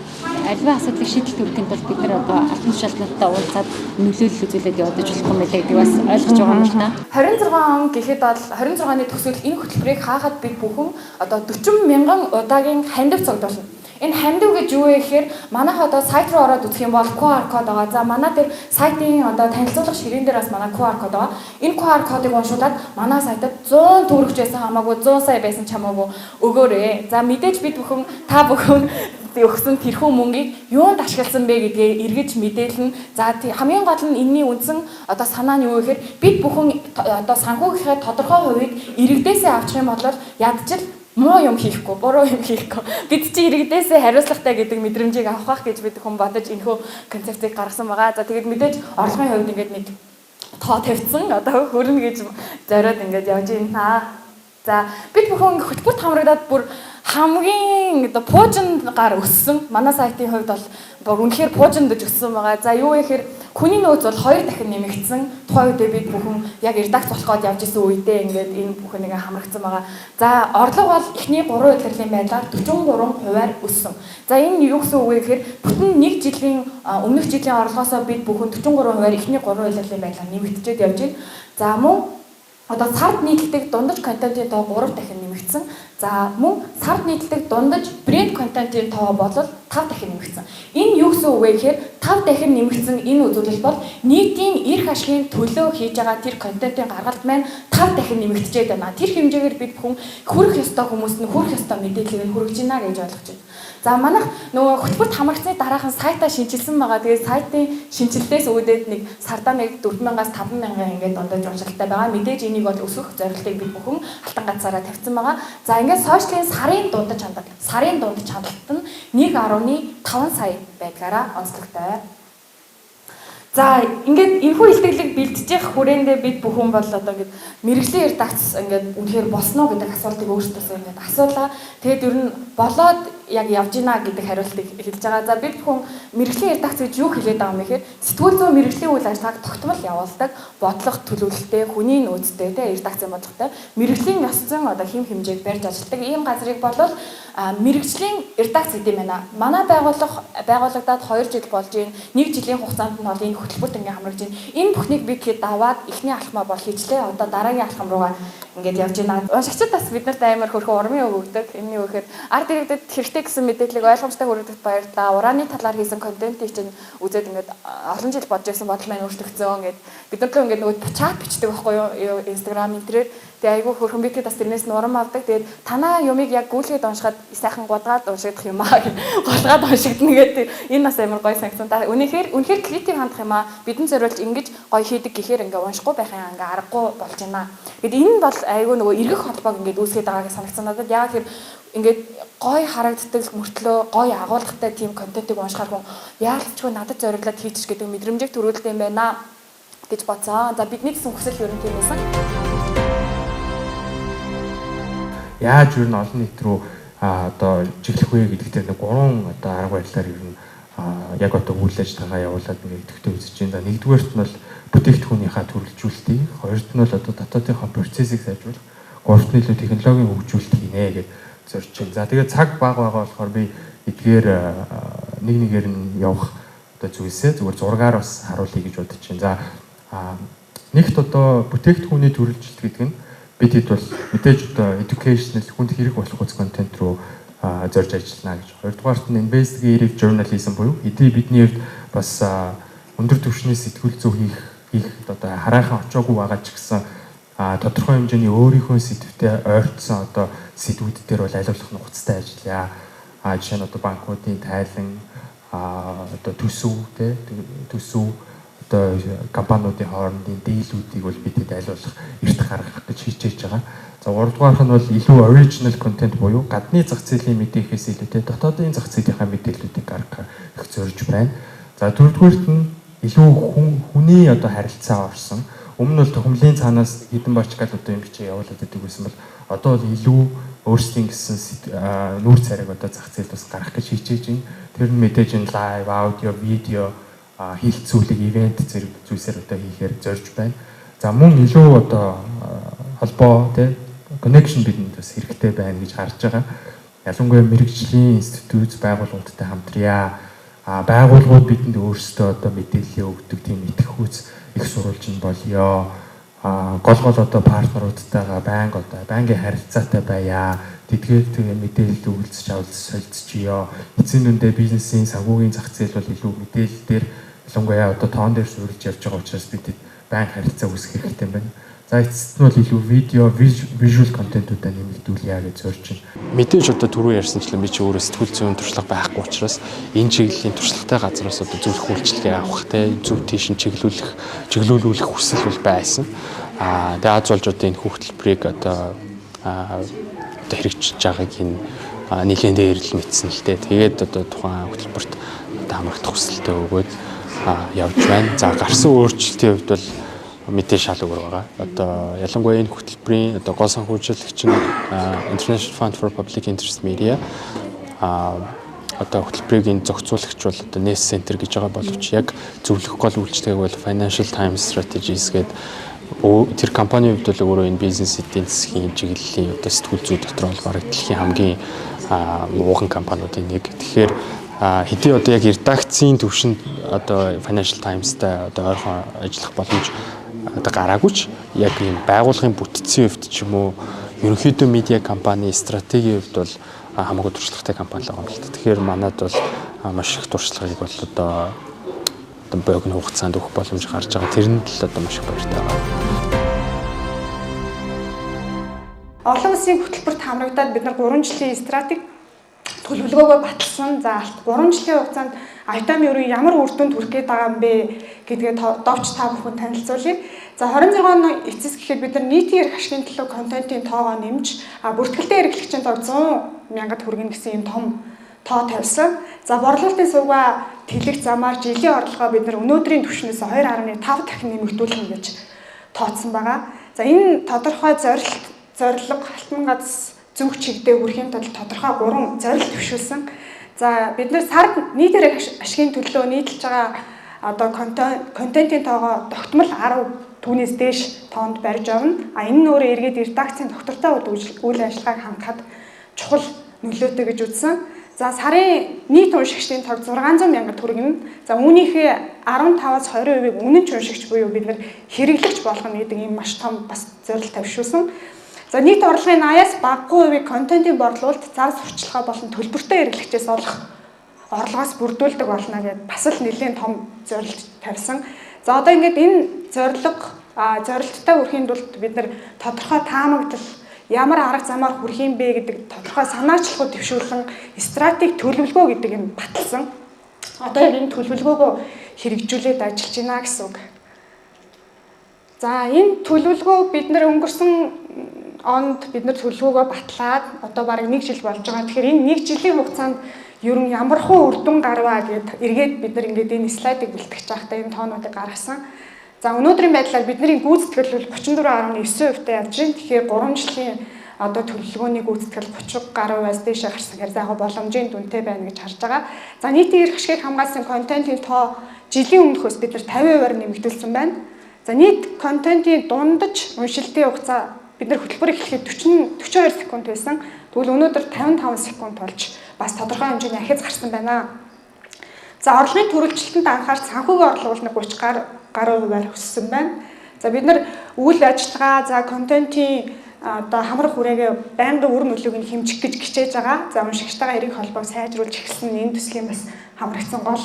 альва асуудлыг шийдэлт өгөхөнд бол бид нар одоо албан тушаалтнуудтай уулзаад нөлөөлөл үзүүлээд явуулж болох юм байлаа гэдгийг бас ойлгож байгаа юм л та.
26 он гэхэд бол 26-ны төсөл энэ хөтөлбөрийг хаахад бид бүхэн одоо 40 мянган удаагийн хандив цогдуулна. Энэ хандив гэж юу вэ гэхээр манайх одоо сайт руу ороод үзэх юм бол QR код байгаа. За манай дээр сайтын одоо танилцуулга ширээн дээр бас манай QR код байгаа. Энэ QR кодыг уншуулад манай сайтад 100 төгрөгч байсан хамаагүй 100 сая байсан ч хамаагүй өгөөрэй. За мэдээж бид бүхэн та бүхэн өгсөн тэрхүү мөнгийг юунд ашигласан бэ гэдгээ эргэж мэдээлнэ. За хамгийн гол нь энэний үндсэн одоо санаа нь юу гэхээр бид бүхэн одоо санхүүгийнхээ тодорхой хувийг иргэдээсээ авчих юм бол ядчил муу юм хийхгүй, буруу юм хийхгүй. Бид чи иргэдээсээ хариуцлагатай гэдэг мэдрэмжийг авах гэж бид хүн бодож энэхүү концепцийг гаргасан байгаа. За тэгээд мэдээж орлогын хувьд ингээд нэг тоо тавьсан. Одоо хөрнө гэж зориод ингээд явж байна. За бид бүхэн хөтөлбөрт хамрагдаад бүр хамгийн одоо пуужингаар өссөн. Манай сайтын хувьд бол үнэхээр пуужиндж өссөн байгаа. За юу вэ гэхээр хүний нөөц бол 2 дахин нэмэгдсэн. Тухайн үедээ бид бүхэн яг редакц болох гээд явж исэн үедээ ингээд энэ бүхэн нэг хамрагдсан байгаа. За орлого бол эхний 3 удирлын байдлаар 43%-аар өссөн. За энэ юу гэсэн үг вэ гэхээр бүтэн 1 жилийн өмнөх жилийн орлогоосоо бид бүхэн 43%-аар эхний 3 удирлын байдлаар нэмэгдчихэд явж байна. За мөн одоо сард нийтлдэг дундаж контентын тоо 3 дахин нэмэгдсэн. За мөн сард нийтлдэг дундаж брэнд контентын тоо бол 5 дахин нэмэгдсэн. Энэ юу гэсэн үг вэ гэхээр 5 дахин нэмэгдсэн энэ үзүүлэлт бол нийтийн эрх ашигын төлөө хийж байгаа тэр контентын гаргалт маань 5 дахин нэмэгдэжээд байна. Тэр хэмжээгээр бид бүхэн хүрэх ёстой хүмүүст нь хүрэх ёстой мэдээллийг хүргэж байна гэж ойлгож байна. За манайх нөгөө хөтөлбөрт хамрагдсны дараахан сайтаа шинжилсэн байгаа. Тэгээд сайтын шинжилтээс үүдээд нэг сардаа нэг 4,000-аас 5,000 ингээд дундаж уншилттай байгаа. Мэдээж энийг бол өсгөх зорилтыг бид бүхэн алтан ганцаараа тавьсан байгаа. За ингээд сошиалын сарын дундаж хандлт нь 1.5 сая байдгаараа онцлогтой. За ингээд энэхүү илтгэлийг бэлтжих хүрээндээ бид бүхэн бол одоо ингээд мэрэгжлийн редакц ингээд үнэхээр босноо гэдэг асуултыг өөрсдөөсөө ингээд асуулаа. Тэгээд ер нь болоод яг явж гинэ гэдэг хариултыг хэлж байгаа. За бид бүхэн мэрэгжлийн редакц гэж юу хэлээд байгаа юм бэ гэхээр сэтгүүл зүйн мэрэгжлийн үйл ажиллагааг тогтмол явуулдаг, бодлого төлөвлөлттэй, хүний нөөцтэй тий редакцийн бодлоготой мэрэгжлийн ёс зүйн одоо хэм хэмжээг барьж ажилладаг ийм газрыг болвол мэрэгжлийн редакц гэдэг юм байна. Манай байгуулагдаад 2 жил болж байна. 1 жилийн хугацаанд нь бол энэ хөтөлбөрт ингээ хамрагдж байна. Энэ бүхнийг би хэд даваад эхний алхмаа бол хийчлээ. Одоо дараагийн алхам руугаа ингээд явж байна. Уншигчид бас биднэрт амар хөрхөн урмын үг өгдөг. Энэ юу гэхээр ард иргэдэд хэрэгтэй гэсэн мэдээллийг ойлгомжтой хүргэх баярлалаа. Урааны талаар хийсэн контентийг чинь үзээд ингээд олон жил бодож байсан бодол маань өөрчлөгдсөн. Ингээд бид нар л ингээд нөгөө чат бичдэг байхгүй юу? Instagram энтрээр. Тэгээ айгүй хөрхөн би тэд бас тэрнээс нурам авдаг. Тэгээд танаа юмыг яг гүйлгээд уншихад сайхан гудгаад уншигдах юм аа гэж голгаад уншигдана гэдэг. Энэ бас амар гоё санагдсан. Та үнэхээр креатив хандах юм аа. Бидэн зориулж ингэж гоё хийдэг гэхээр ингээ уншихгүй байхын ингээ аргагүй болж байна. Тэгэд энэ бол айгүй нөгөө эргэх холбоог ингээ үүсгэж байгаа гэж санагдсан надад. Яг тэр ингээд гоё харагддаг мөртлөө гоё агуулгатай тийм контентыг уншихаар хүн яалтчгүй надад зориулаад хийчих гэдэг мэдрэмжийг төрүүлдэг юм байна гэж бодсон. За бидний гэсэн хүсэл ерөн тийм байсан.
Яаж юу н олон нийт рүү одоо чиглэх вэ гэдэгтээ нэг 3 одоо арга барилаар ер нь яг одоо үйл ажиллагаа явуулаад нэг идэвхтэй үзэж байна. Нэгдүгээрт нь бол бүтээгдэхүүнийхаа төрөлжүүлэлтийг, хоёрт нь бол одоо дотоодынхаа процессыг сайжруулах, гуравт нь илүү технологийн хөгжүүлэлт хийнэ гэж зорж байна. За тэгээд цаг бага байгаа болохоор би эдгээр нэгээр нь явах одоо зүйлсээ зүгээр зургаар бас харуулъя гэж бодож байна. За нэгт одоо бүтээгдэхүүний төрөлжүүлэлт гэдэг нь бид хэд бол мэдээж одоо educational хүнд хэрэг болох үз контент руу зорж ажиллана гэж. Хоёрдугаарт нь investigative journalism буюу эдний бидний хувьд бас өндөр түвшний сэтгүүл зүй хийх одоо хараахан очоогүй байгаа ч гэсэн тодорхой хэмжээний өөрийнхөө сэдвтэй ойртсон одоо сэдвүүд дээр бол аливаалах нухацтай ажиллая. Жишээ нь одоо банкуудын тайлан одоо төсөв одоо компаниудын хоорондын дийлүүдийг бол бидэд аливаалах эрт гаргах гэж хичээж байгаа. За 3 дугаарх нь бол илүү original content буюу гадны зах зээлийн мэдэхээс илүүтэй дотоодын зах зээлийнхаа мэдээллүүдийг гаргах их зорж байна. За 4 дугаарт нь илүү хүний одоо харилцаа орсон. Өмнө нь бол тохиомлын цаанаас хэдэн бач гал одоо юм бичээ явуулаад байдаг байсан бол одоо бол илүү өөрсдийн гэсэн нүүр царайг одоо зах зээлд бас гаргах гэж хичээж байна. Тэр нь мэдээж энэ лайв, аудио, видео хилцүүлэг, ивент зэрэг зүйлсээр одоо хийхээр зорж байна. За мөн илүү одоо холбоо тий connection бидэнд бас хэрэгтэй байна гэж харж байгаа. Ялангуяа мэрэгжлийн институт байгууллагуудтай хамтрая. Байгууллагууд бидэнд өөрсдөө одоо мэдээлэл өгдөг тийм итгэхүйц их сурвалж нь болёо. Гол одоо партнеруудтайгаа байнгын харилцаатай байя. Тэдгээр мэдээлэл өгүүлж солилцчихё. Эцсийн дүндээ бизнесийн санхүүгийн зах зээл бол илүү мэдээлэл дээр ялангуяа одоо тоон дээр суурилж явж байгаа учраас бид байнга харилцаа үүсгэх хэрэгтэй байна. За эцэст нь бол илүү видео, visual контентуудаа нэмэгдүүлъя гэж зорж байна. Мэдээж одоо түрүү ярьсанчлан би чи өөрөө сэтгүүл зүйн туршлага байхгүй учраас энэ чиглэлийн туршлагатай газраас одоо зөвлөх үйлчлэгээ авах те зөв тийш чиглүүлүүлэх хүсэл бол байсан. Тэгээд аз болж одоо энэ хөтөлбөрийг одоо хэрэгжиж байгааг энэ нийлэн дээр л мэдсэн л дээ. Тэгээд одоо тухайн хөтөлбөрт одоо хамрагдах хүсэлтэй өгөөд явж байна. За гарсан өөрчлөлтийн хувьд бол мэдээ шал өөр байгаа. Одоо ялангуяа энэ хөтөлбөрийн одоо гол санхүүжүүлэгч нь International Fund for Public Interest Media одоо хөтөлбөрийг энэ зохицуулагч бол одоо NES Center гэж байгаа боловч яг зөвлөх гол үйлчлэгийг бол Financial Times Strategies гэдэг тэр компанийн хувьд бол өөрөө энэ бизнес эдийн засгийн чиглэлийн одоо сэтгүүл зүй дотор бол бараг дэлхийн хамгийн мууган компаниудын нэг. Тэгэхээр хэдий одоо яг редакцийн төвшөнд одоо Financial Times-тай одоо ойрхон ажиллах боломж одоо гараагүйч яг ийм байгууллагын бүтцийн хувьд ч юм уу ерөнхийдөө медиа компани стратегийн хувьд бол хамаагүй туршлагатай компани л байгаа юм л да. Тэгэхээр манайд бол маш их туршлагыг бол одоо богино хугацаанд өгөх боломж гарч байгаа. Тэрэнд л одоо маш их баяртай байгаа.
Олон улсын хөтөлбөрт хамрагдаад бид нар 3 жилийн стратеги төлөвлөгөөгөө баталсан. За 3 жилийн хугацаанд Айтами ерөө ямар үр дүнд хүрэх гээд байгаа юм бэ гэдгээ довч та бүхэн танилцуулъя. За 26 оны эцэс гэхэд бид нар нийтийн эрх ашигын төлөө контентын тоогоо нэмж бүртгэлтэй эрхлэгчийн тоо 100,000 төгрөгийн гэсэн юм том тоо тавьсан. За борлуулалтын сувгаа тэлэх замаар жилийн орлогоо бид нар өнөөдрийн түвшнээс 2.5 дахин нэмэгдүүлнэ гэж тооцсон байгаа. За энэ тодорхой зорилго Алтан гац зөв чигдээ хүрэхийн тулд тодорхой 3 зорилго төвшүүлсэн. За бид нар сард нийтээр ашигын төлөө нийтэлж байгаа одоо контентын тоогоо тогтмол 10 түүнээс дээш тоонд барьж авна. Энэ нь өөрөө эргээд редакцийн доктортой үйл ажиллагааг хангахад чухал нөлөөтэй гэж үзсэн. За сарын нийт уншигчдын тог 600 мянган төгрөг. За үүнийхээ 15-аас 20%-ийг үнэн ч уншигч буюу бид нар хэрэглэгч болгоно гэдэг ийм маш том бас зорилго тавьшуулсан. За нийт орлогын 80-аас багагүй хувийг контентын борлуулалт, зар сурталчилгаа болон төлбөртэй хэрэглэгчээс олох орлогоос бүрдүүлдэг болно гэдээ бас л нэлээд том зорилго тавьсан. За одоо ингээд энэ зорилготой хүрэхийн тулд бид нар тодорхой таамаглал ямар арга замаар хүрэх юм бэ гэдэг тодорхой санаачлалууд төвшүүлэн стратеги төлөвлөгөө гэдэг юм баталсан. Одоо энэ төлөвлөгөөгөө хэрэгжүүлээд ажиллаж байна гэсэн үг. За энэ төлөвлөгөө бид нар өнгөрсөн онд бид нар төлөвлөгөөгөө батлаад одоо бараг 1 жил болж байгаа. Тэгэхээр энэ 1 жилийн хугацаанд ер нь ямар хөө үр дүн гарваа гэд эргээд бид нар ингээд энэ слайдыг бэлтгэж байхдаа энэ тоонуудыг гаргасан. За өнөөдрийн байдлаар бидний гүйцэтгэл бол 34.9% явж байна. Тэгэхээр 3 жилийн одоо төлөвлөгөөний гүйцэтгэл 30 гаруйаас дээшээ гарсан хэрэг яг боломжийн дүнтэй байна гэж харж байгаа. За нийтийн эрх ашигыг хамгаалсан контентын тоо жилийн өмнөхөөс бид нар 50%-аар нэмэгдүүлсэн байна. За нийт контентын дундаж уншилтын хугацаа бид нар хөтөлбөр эхлэхэд 42 секунд байсан. Тэгвэл өнөөдөр 55 секунд болж бас тодорхой хэмжээний ахиц гарсан байна. За орлогын төрөлжилтөнд анхаарч санхүүгийн орлого бол 30 гаруй хувиар өссөн байна. За бид нар үйл ажиллагаа, за контентын одоо хамрах хүрээгээ байнгын үр нөлөөг нь хэмжих гэж хичээж байгаа. За уншигчтайгаа эрэг холбоог сайжруулж эхэлсэн энэ төслийн бас хамрагдсан гол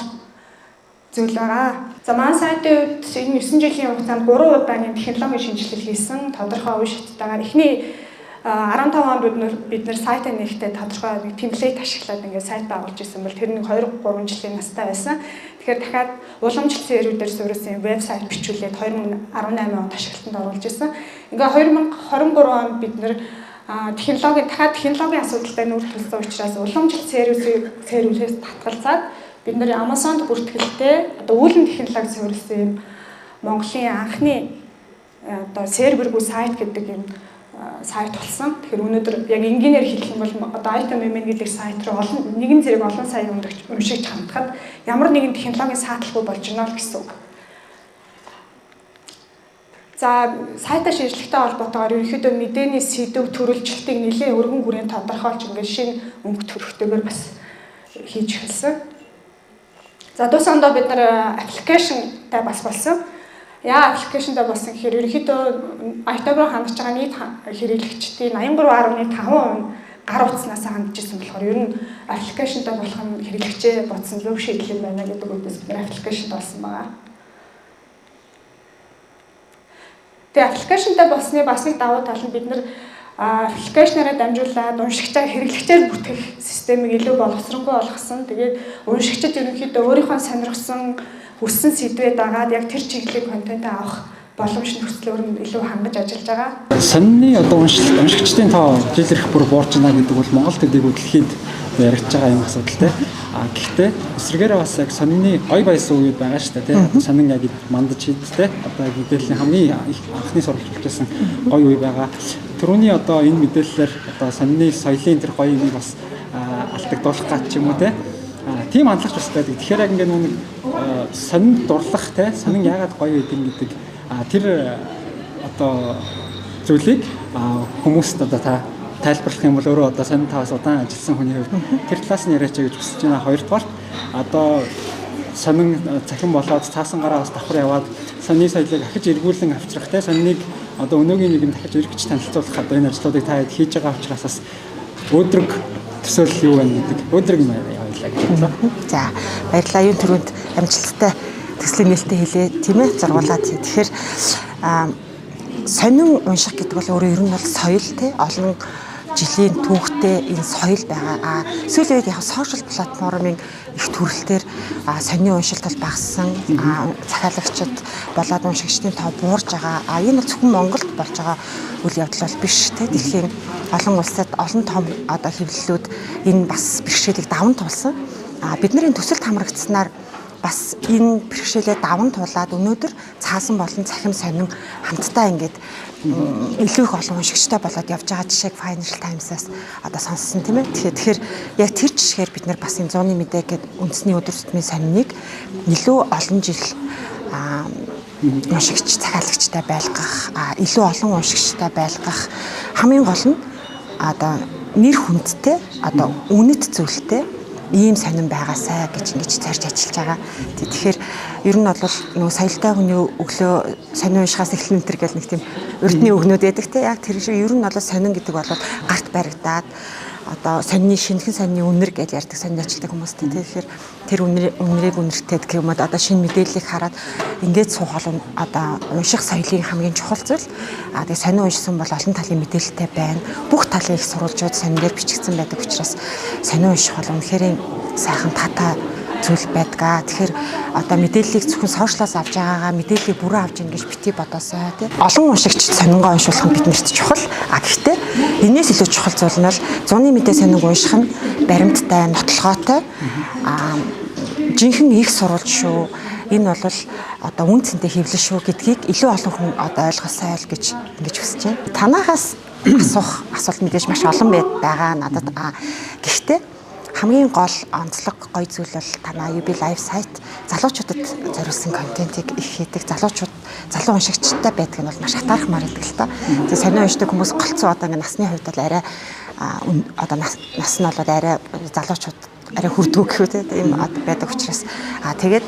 зүйл байгаа. За маань сайтын үед энэ 9 жилийн хугацаанд 3 удаа технологийн шинжилгээ хийсэн. Тодорхой үе шаттайгаар эхний 15 онд бид нар сайтаа нээхдээ тодорхой нэг темплейт ашиглаад ингээд сайт байгуулж ирсэн бол тэр нэг 2-3 жилийн настай байсан. Тэгэхээр дахиад уламжлалт эрүүдээр суурилсан вебсайт бичүүлээд 2018 онд ашиглалтанд оруулж ирсэн. Ингээ 2023 онд бид нар технологийн асуудалтай нүүр тулсан учраас уламжлалт сервисээс татгалзаад бид нар Amazon-д бүртгэлтэй одоо үүлэн технологи суурилсан юм Монголын анхны одоо сервергүй сайт гэдэг юм сайт болсон. Тэгэхээр өнөөдөр яг энгийнээр хэлэх юм бол одоо item.mn гэдэг сайт руу нэгэн зэрэг олон сая уншигч хандхад ямар нэгэн технологийн саатлахгүй болж байна л гэсэн үг. За сайтаа шинжилгээтэй холбоотойгоор ерөнхийдөө мэдээний сэдв төрөлжилтийг нэлээд өргөн хүрээнд тодорхойлж ингээд шинэ өнгө төрхтэйгээр бас хийж эхэлсэн. За дуусандаа бид нар аппликейшнтай бас болсон. Яа аппликейшнтай болсон гэхээр ерөнхийдөө item руу хандж байгаа нийт хэрэглэгчдийн 83.5% гар утаснаас хандж ирсэн болохоор ер нь аппликейшнтай болох нь хэрэглэгчээ бодсон зөв шийдэл юм байна гэдэг үгээс бид аппликейшнтай болсон байгаа. Тэгээ аппликейшнтай болсны бас нэг давуу тал нь бид нар аппликейшнаараа дамжуулаад уншигчаа хэрэглэгчээр бүтгэх системийг илүү боловсронгүй болгосон. Тэгээд уншигчид ерөнхийдөө өөрийнхөө сонирхсон хүссэн сэдвээ дагаад яг тэр чиглэлийн контент авах боломж нөхцөл өрн илүү хангаж ажиллаж байгаа.
Сонины одоо уншигчдын тоо жил ирэх бүр буурч байна гэдэг бол Монголд дээгүү дэлхийд яригдж байгаа юм асуудалтай. Гэхдээ эсвэргээрээ бас яг сонины ой баясан үед байгаа шүү дээ, тийм. Сонин яг мандаж хийдтэй. Одоо мэдээллийн хамгийн анхны сурвалж болсон гоё үе байгаа. Түрүүний одоо энэ мэдээллээр одоо сонины соёлын тэр гоё юмыг бас алдагдуулах гад ч юм уу, тийм. Тийм хандлагч бас байдаг. Тэгэхээр яг ингээд нэг сонин дурлах те сонин яагаад гоё байд юм гэдэг тэр одоо зүйлийг хүмүүст одоо та тайлбарлах юм бол өөрөө одоо сонин таваас удаан ажилласан хүний хувьд тэр талаас нь яриач гэж хүсэж байна. Хоёрдугаар одоо сонин цахим болоод цаасан гараа бас давхар яваад сонины соёлыг ахиж эргүүлэн авчрах те сониныг одоо өнөөгийн нийгэм дахиж эргэж танилцуулах одоо энэ ажлуудыг та хэд хийж байгаа учраас бас өөдрөг төсөөлөл юу байна гэдэг өөдрөг юм явуулаа гэж бодлоо.
За баярлалаа. Юун түрүүнд амжилттай төслийн нээлттэй хэлээ тийм ээ зургуулад. Тэгэхээр сонин унших гэдэг бол өөрөө ер нь бол соёл те олон жилийн түүхтэй энэ соёл байгаа. Сүүлийн үед яг сошиал платформын их төрөлтөөр сонин уншилт бол багассан. Захиалагчид болоод уншигчдын тоо буурж байгаа. Энэ бол зөвхөн Монголд болж байгаа үйл явдал бол биш те. Дэлхийн олон улсад олон том одоо хэвлэлүүд энэ бас бэрхшээлийг даван туулсан. Бидний төсөлд хамрагдсанаар бас энэ бэрхшээлээ даван туулаад өнөөдөр цаасан болон цахим сонин хамтдаа ингээд илүү их олон уншигчтай болоод явж байгаа жишээг Financial Times-аас одоо сонссон тийм ээ. Тэгэхээр яг тэр жишгээр бид нар бас энэ 100-ны мэдээ гэдэг үндэсний өдөр тутмын сониныг илүү олон жил уншигч захиалагчтай байлгах, илүү олон уншигчтай байлгах хамгийн гол нь одоо нэр хүндтэй, одоо үнэт зүйлтэй ийм сонин байгаасай гэж ингэж зорж ажиллаж байгаа. Тэгэхээр ер нь бол нөгөө соёлтой хүний өглөө сонин уншихаас эхлэн энэ гэл нэг тийм урдны өгнүүд байдаг те. Яг тэр шиг ер нь бол сонин гэдэг бол гарт баригдаад одоо сонины шинэхэн сонины үнэр гэж ярьдаг сонин ажилтдаг хүмүүстэй. Тэгэхээр тэр үнэрийг үнэртэй гэх юм уу одоо шинэ мэдээллийг хараад ингээд суухал одоо унших соёлын хамгийн чухал зүйл. Тэгээ сонин уншсан бол олон талын мэдээлэлтэй байна. Бүх талын их сурвалжууд сонин дээр бичигдсэн байдаг учраас сонин унших бол үнэхээр сайхан тата зүйл байдгаа. Тэгэхээр одоо мэдээллийг зөвхөн сошиалаас авч байгаагаа мэдээллийг бүрэн авч ийн гэж бити бодосоо тий. Олон уншигч сонингоо уншуулах нь биднэрт чухал. Гэхдээ энэс илүү чухал зүйл нь бол 100-ны мэдээ сонинг унших нь баримттай, нотлохоотой жинхэнэ их сурвалж шүү. Энэ бол одоо үн цэнтэй хэвлэл шүү гэдгийг илүү олон хүн одоо ойлгосоо л гэж ингэж хүсэж байна. Танахаас асуух асуулт мэдээж маш олон байгаа надад. Гэхдээ хамгийн гол онцлог гоё зүйл бол танаа UB Live сайт залуучуудад зориулсан контентийг их хийдэг. Залуу уншигчтай байдаг нь бол маш хатаархмаар байдаг л та. Тэгээ сонио уншдаг хүмүүс голцоо одоо ингээ насны хувьд бол арай одоо нас нь бол арай залуучууд арай хүрдгүү гэхүү тийм байдаг учраас тэгээд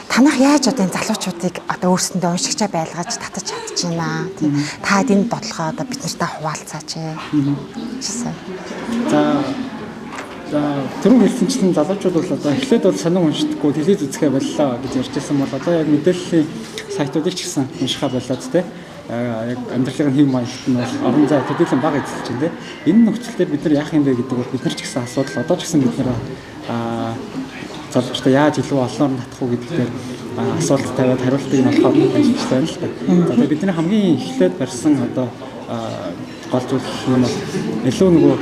танах яаж одоо энэ залуучуудыг одоо өөрсөндөө уншигчаа байлгаж татаж чадчихна тийм та энэ бодлогоо одоо бид нартай хуваалцаач.
Түрүүн хэлсэнчлэн залуучууд бол одоо эхлээд бол сонин уншдаггүй телевиз үзэхэ боллоо гэж ярьж байсан бол одоо яг мэдээллийн сайтуудыг ч гэсэн уншихаа болоод те яг амьдралын хэв маягт нь бол орон зай төдийлөн бага эзэлж байна те. Энэ нөхцөлөд бид нар яах юм бэ гэдэг бол бид нар ч гэсэн асуудал одоо ч гэсэн бид нар залуучуудаа яаж илүү олноор татах уу гэдгээр асуулт тавиад хариултыг нь олоход ажиллаж байна л та. За тэгээд бидний хамгийн эхлээд барьсан одоо гол зүйл юм бол илүү нөгөө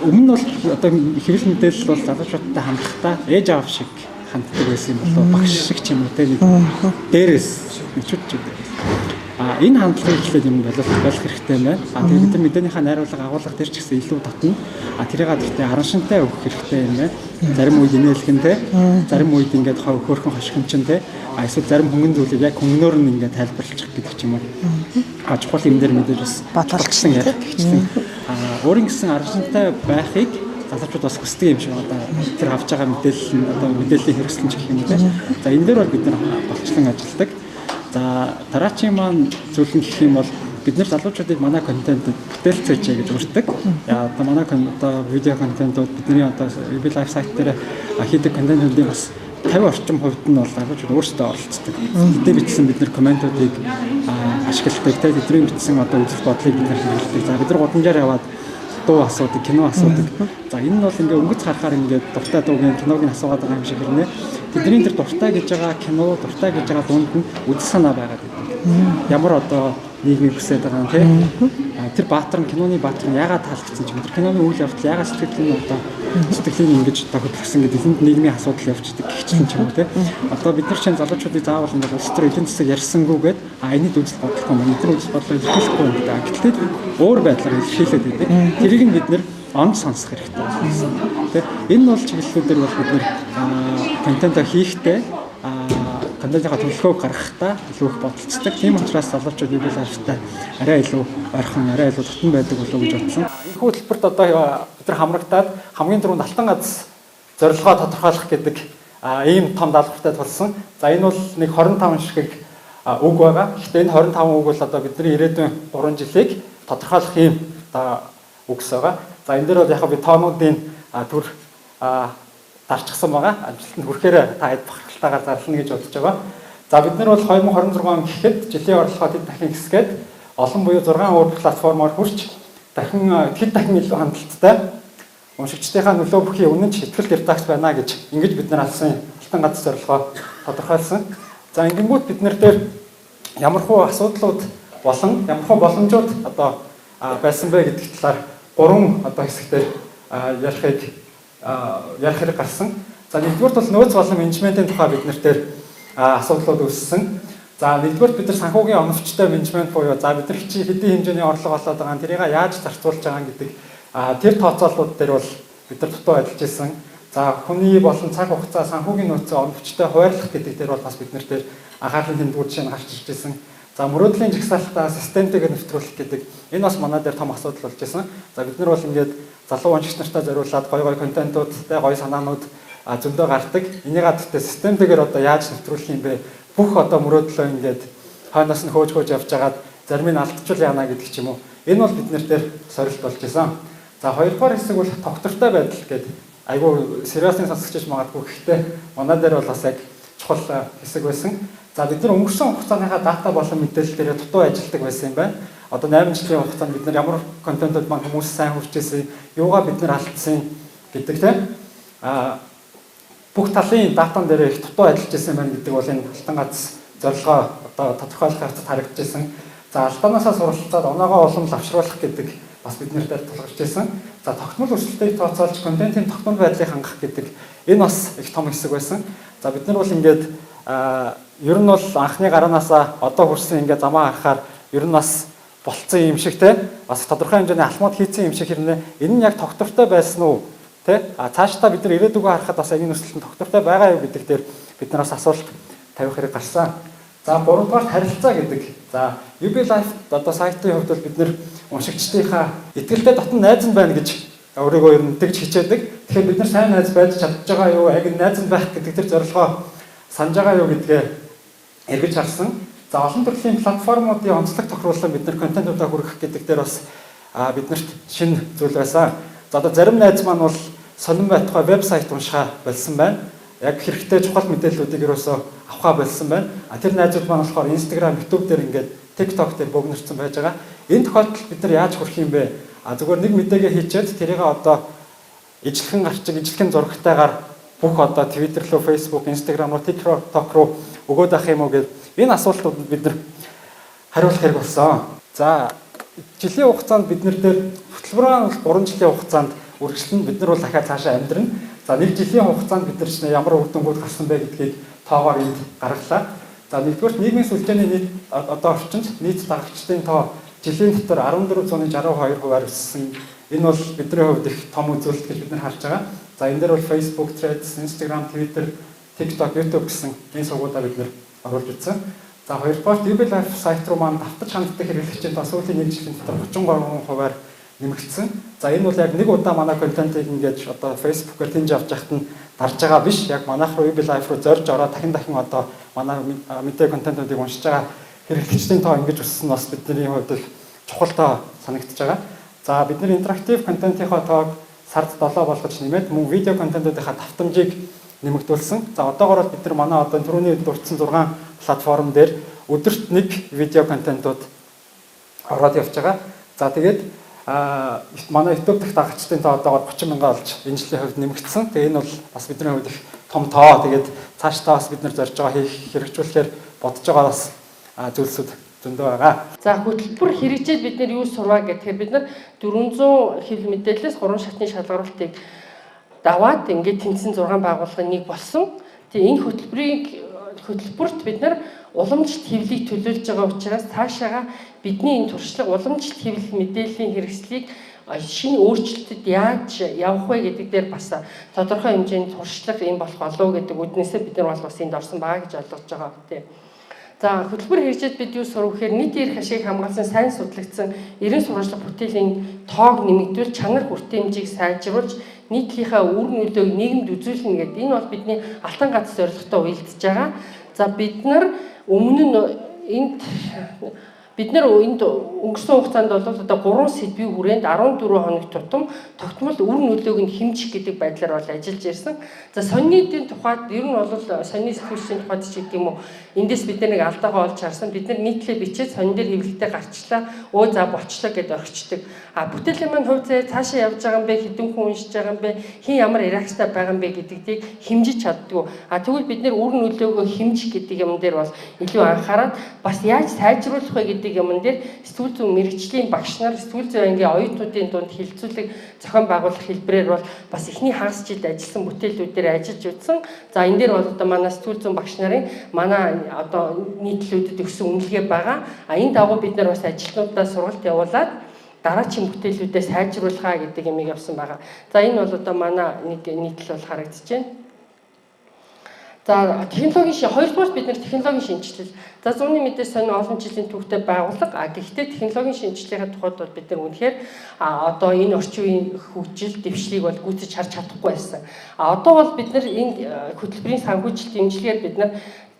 өмнө нь бол одоо хэвлэл мэдээлэл бол залуучуудтай хамтдаа ээж аав шиг ханддаг байсан юм болоо багш шиг ч юм уу те нэг дээрээс өчөж энэ хандлагыг эхлээд юм болох хэрэгтэй байна. Тэгээд бид нар мэдээнийхээ найруулга агуулга дээр ч гэсэн илүү татна. Тэрийг гэхдээ харан шинтэй өгөх хэрэгтэй юм байна. Зарим үед инээлхэнтэй, зарим үед ингээд хөөрхөн хошигмчтэй, эсвэл зарим хөнгөн зүйлийг яг хөнгөнөөр нь ингээд тайлбарлах гэдэг ч юм уу. Чухал юм дээр мэдээж бас бодлогдсон ярих гэсэн. Өөрийн гэсэн харан шинтэй байхыг залуучууд бас хүсдэг юм шиг одоо тэр авч байгаа мэдээлэл нь одоо мэдээллийн хэрэгслэн ч гэх юм уу те. За энэ дээр бол бид нар болцлон ажилладаг. За дараачийн маань зүйл нь гэх юм бол бид нар залуучуудыг манай контентэд бүтээлцээч гэж урьддаг. Яа одоо манай одоо видео контентууд бидний одоо UB Live сайт дээр хийдэг контентуудын бас 50 орчим хувьд нь бол залуучууд өөрсдөө оролцдог. Эдгээр бичсэн бид нар комментуудыг ашигладаг. Тэдний бичсэн одоо үзэл бодлыг бид нар хэрэглэдэг. За бид нар гудамжаар яваад дуу асуудаг, кино асуудаг. За энэ нь бол ингээ өнгөц харахаар ингээ дуртай дуугийн киног нь асуугаад байгаа юм шиг хэрнээ. Тэдний тэр дуртай гэж байгаа кино, дуртай гэж байгаа дунд нь үзэл санаа байгаад байдаг. Ямар одоо нийгмийг хүсэж байгаа юм те. Тэр баатар нь киноны баатар нь яагаад таалагдсан ч юм. Тэр киноны үйл явдал яагаад сэтгэлийн одоо сэтгэлийн ингэж одоо хөдөлгсөн гэдэг энд нийгмийн асуудал явждаг гихчлэн ч юм уу те. Одоо бид нар чинь залуучуудыг заавал ингээ улс төр эдийн засаг ярьсангүйгээд энийг үзэл бодлохгүй юм. Эдгээр үзэл бодлоо илэрхийлэхгүй юм да. Гэтэл өөр байдлаар илэрхийлээд байдаг. Тэрийг нь бид нэр онд сонсох хэрэгтэй байсан. Тэ энэ бол чиглэлүүдээр бол бид нэр контент хийхдээ контентынхаа төлөвлөгөөг гаргахдаа илүү их бодолцдог. Тийм учраас залуучууд UB Live-тай арай илүү ойрхон, арай илүү татан байдаг болов уу гэж бодсон. Энэ хөтөлбөрт одоо бид нар хамрагдаад хамгийн түрүүнд Алтан гац зорилгоо тодорхойлох гэдэг ийм том даалгавартай тулсан. За энэ бол нэг 25 шиг үг байгаа. Гэхдээ энэ 25 үг бол одоо бидний ирээдүйн 3 жилийг тодорхойлох ийм одоо үгс байгаа. За энэ дээр бол яг би тоонуудын төр дарчсан байгаа. Амжилтанд хүрэхээр та хэд бахархалтайгаар зарлана гэж бодож байгаа. За бид нар бол 2026 он гэхэд жилийн орлогоо хэд дахин хэсгээд олон буюу 6 өөр платформоор хүрч дахин хэд дахин илүү хандлттай уншигчдынхаа нөлөө бүхий үнэн ч ихтгэл редакц байна гэж ингэж бид нар алсан Алтан гац зорилгоо тодорхойлсон. За ингэнгүүт бид нар дээр ямархуу асуудлууд болон ямархуу боломжууд одоо байсан бэ гэдэг талаар 3 одоо хэсэгтэр ярих хэрэг гарсан. За нэгдүгürt бол нөөц болон менежментийн тухай бид нарт асуудлууд үүссэн. За нэгдүгürt бид нар санхүүгийн оновчтой менежмент буюу за бид нар хэдийн хэмжээний орлого олоод байгаа тэрийг яаж зарцуулж байгаа гэдэг тэр тооцооллууд дээр бол бид нар дутуу ажиллаж ирсэн. За хүний болон цаг хугацаа санхүүгийн нөөцөө оновчтой хуваарлах гэдэг дээр бол бас бид нар дээр анхаарлын тэмдгүүд жишээ нь гарч ирж ирсэн. За мөрөөдлийн жагсаалтаа системтэйгээр нэвтрүүлэх гэдэг энэ бас манай дээр том асуудал болж ирсэн. За бид нар бол ингээд залуу уншигч нартай зориулаад гой контентууд, гой санаанууд зөндөө гардаг. Энийг гадтай системтэйгээр одоо яаж нэвтрүүлэх юм бэ? Бүх одоо мөрөөдлөө ингээд хойноос нь хөөж явж байгаад зарим нь алдчихвал яана гэдэг ч юм уу. Энэ бол бид нар дээр сорилт болж ирсэн. За хоёрдугаар хэсэг бол тогтвортой байдал гэдэг айгүй сериусны сонсогч магадгүй гэхдээ манай дээр бол бас яг чухал хэсэг байсан. За бид нар өнгөрсөн хугацааныхаа дата болон мэдээлэл дээр дутуу ажилладаг байсан юм байна. Одоо 8 жилийн хугацаанд бид нар ямар контентууд маань хүмүүс сайн хүрч ирсэн, юугаа бид нар алдсан гэдэг тийм бүх талын датан дээр их дутуу ажиллаж ирсэн байна гэдэг бол энэ Алтан гац зорилгоо одоо тодорхойлох хавцад харагдаж ирсэн. За алдаанаасаа суралцаад оноогоо улам лавшруулах гэдэг бас бид нарт тулгарч ирсэн. За тогтмол өрсөлдөлтийг тооцоолж контентын тогтмол байдлыг хангах гэдэг энэ бас их том хэсэг байсан. За бид нар бол ингээд ер нь бол анхны гараанаасаа одоо хүрсэн ингээд замаа харахаар ер нь бас болцсон юм шиг те бас тодорхой хэмжээний алхмууд хийцэн юм шиг хэрнээ энэ нь яг тогтвортой байсан уу те цаашдаа бид нар ирээдүгөө харахад бас энэ нөхцөлд тогтвортой байгаа юу гэдэг дээр бид нараас асуулт тавих хэрэг гарсан. За 3 дугаар харилцаа гэдэг. За UB Life одоо сайтын хувьд бол бид нар уншигчдынхаа итгэлтэй дотн найз нь байна гэж өөрийгөө ер нь тэгж хичээдэг. Тэгэхээр бид нар сайн найз байж чадж байгаа юу, яг найз нь байх гэдэг тэр зорилгоо санаж байгаа юу гэдгээ эргэж харсан. За олон төрлийн платформуудын онцлог тохируулсан бид нар контентуудаа хүргэх гэдэг дээр бас биднэрт шинэ зүйл байсан. За одоо зарим найз маань бол сонирн байтугай вебсайт уншихаа болсон байна. Яг хэрэгтэй чухал мэдээллүүдийг ерөөсөө авахаа болсон байна. Тэр найзууд маань болохоор Instagram, YouTube дээр ингээд TikTok дээр богинорсон байж байгаа. Энэ тохиолдолд бид нар яаж хүрэх юм бэ? Зүгээр нэг мэдээгээ хийчихэд тэрийг одоо ижлэхэн ижлэхэн зурагтайгаар бүх одоо Twitter руу, Facebook, Instagram руу, TikTok руу өгөөд авах юм уу гэдэг энэ асуултууд бид нар хариулах хэрэг болсон. За жилийн хугацаанд бид нар дээр хөтөлбөрийн 3 жилийн хугацаанд үргэлжлэн бид нар бол дахиад цаашаа амьдрна. За 1 жилийн хугацаанд бид нар ямар үр дүнгууд гарсан бэ гэдгийг тоогоор энд гаргалаа. За нэгдүгээр нийгмийн сүлжээний нийт одоо орчинд нийт дагагчдын тоо жилийн дотор 14.62%-аар өссөн. Энэ бол бидний хувьд их том үзүүлэлт гэж бид нар харж байгаа. За энэ дээр бол Facebook, Threads, Instagram, Twitter, TikTok, YouTube гэсэн энэ сувгуудаа бид нар оруулж үзсэн. За хоёрдугаар UB Life сайт руу маань давтаж ханддаг хэрэглэгчийн тоо сүүлийн 1 жилийн дотор 33%-аар нэмэгдсэн. За энэ бол яг нэг удаа манай контентыг ингэж одоо Facebook-оор тэнж авч яхад нь дарж байгаа биш. Яг манайх руу UB Life руу зорж ороод дахин одоо манай мэдээ контентуудыг уншиж байгаа хэрэглэгчдийн тоо ингэж өссөн нь бас бидний хувьд чухал тоо санагдаж байгаа. За бид нар интерактив контентынхаа тоог сард 7 болгож нэмээд мөн видео контентуудынхаа давтамжийг нэмэгдүүлсэн. За одоогоор бид нар манай одоо түрүүний дурдсан 6 платформ дээр өдөрт нэг видео контентууд ороод явж байгаа. За тэгээд манай YouTube дахь дагагчдын тоо одоогоор 30,000 болж энэ жилийн хувьд нэмэгдсэн. Тэгээ энэ бол бас бидний хувьд их том тоо. Тэгээд цаашдаа бас бид нар зорж байгаа хэрэгжүүлэхээр бодож байгаа бас зүйлсүүд зөндөө байгаа.
За хөтөлбөр хэрэгжээд бид нар юу сурваа гэхээр бид нар 400 хэвлэл мэдээлэлээс 3 шатны шалгаруултыг даваад ингээд тэнцэн 6 байгууллагын нэг болсон. Тэгээ энэ хөтөлбөрт бид нар уламжлалт хэвлэлийг төлөөлж байгаа учраас цаашаага бидний энэ туршлага уламжлалт хэвлэл мэдээллийн хэрэгслийг шинэ өөрчлөлтөд яаж явах вэ гэдэг дээр бас тодорхой хэмжээний туршлага юм болох болов гэдэг үднээсээ бид нар бас энд орсон байгаа гэж ойлгож байгаа тийм. За хөтөлбөр хэрэгжээд бид юу сурах гэхээр нийт эрх ашигыг хамгаалсан сайн судлагдсан 90 сурвалжлах бүтээлийн тоог нэмэгдүүл чанар хүртээмжийг сайжруулж нийтлийнхаа үр нөлөөг нийгэмд үзүүлнэ гэдэг энэ бол бидний Алтан гац зорилготой уялдаж байгаа. За бид нар энд өнгөрсөн хугацаанд бол одоо 3 сэдвийн хүрээнд 14 хоног тутам тогтмол үр нөлөөг нь хэмжих гэдэг байдлаар бол ажиллаж ирсэн. За сонины эдийн тухайд ер нь бол сонины сэтгүүлчдийн тухайд ч гэдэг юм уу эндээс бид нэг алдаагаа олж харсан. Бид нар нийтлээ бичээд сонин дээр хэвлэлтэй гарчлаа. Өө за болчлоо гэдээ орчдөг. Бүтээлийн маань хувь заяа цаашаа явж байгаа юм бэ, хэдэн хүн уншиж байгаа юм бэ, хэн ямар реакцтай байгаа юм бэ гэдгийг хэмжиж чаддгүй. Тэгвэл бид нэр үр нөлөөгөө хэмжих гэдэг юм дээр бол илүү анхаарал бас яаж сайжруулах вэ гэдэг гэдэг юмн дээр сэтгүүл зүйн мэрэгжлийн багш нар сэтгүүл зүйн ангийн оюутнуудын дунд хилцүүлэг зохион байгуулах хэлбэрээр бол бас эхний хагас жилд ажилласан бүтээлүүдээр ажиллаж үзсэн. За энэ дээр бол одоо манай сэтгүүл зүйн багш нарын манай одоо нийтлүүдэд өгсөн үнэлгээ байгаа. Энэ дагуу бид нар бас ажилтнуудаа сургалт явуулаад дараачийн бүтээлүүдээ сайжруулахаа гэдэг юмыг явсан байгаа. За энэ бол одоо манай нэг нийтлэл бол харагдаж байна. За технологийн хоёрдугаар бид нэр технологийн шинжилэл. За зууны мэдээ сонин олон жилийн түүхтэй байгууллага. Гэхдээ технологийн шинжилгээний тухайд бол бид нар үнэхээр одоо энэ орчин үеийн хөгжил дэвшлийг бол гүйцэж харж чадахгүй байсан. Одоо бол бид нар энэ хөтөлбөрийн санхүүжилт дэмжлэгээр бид нар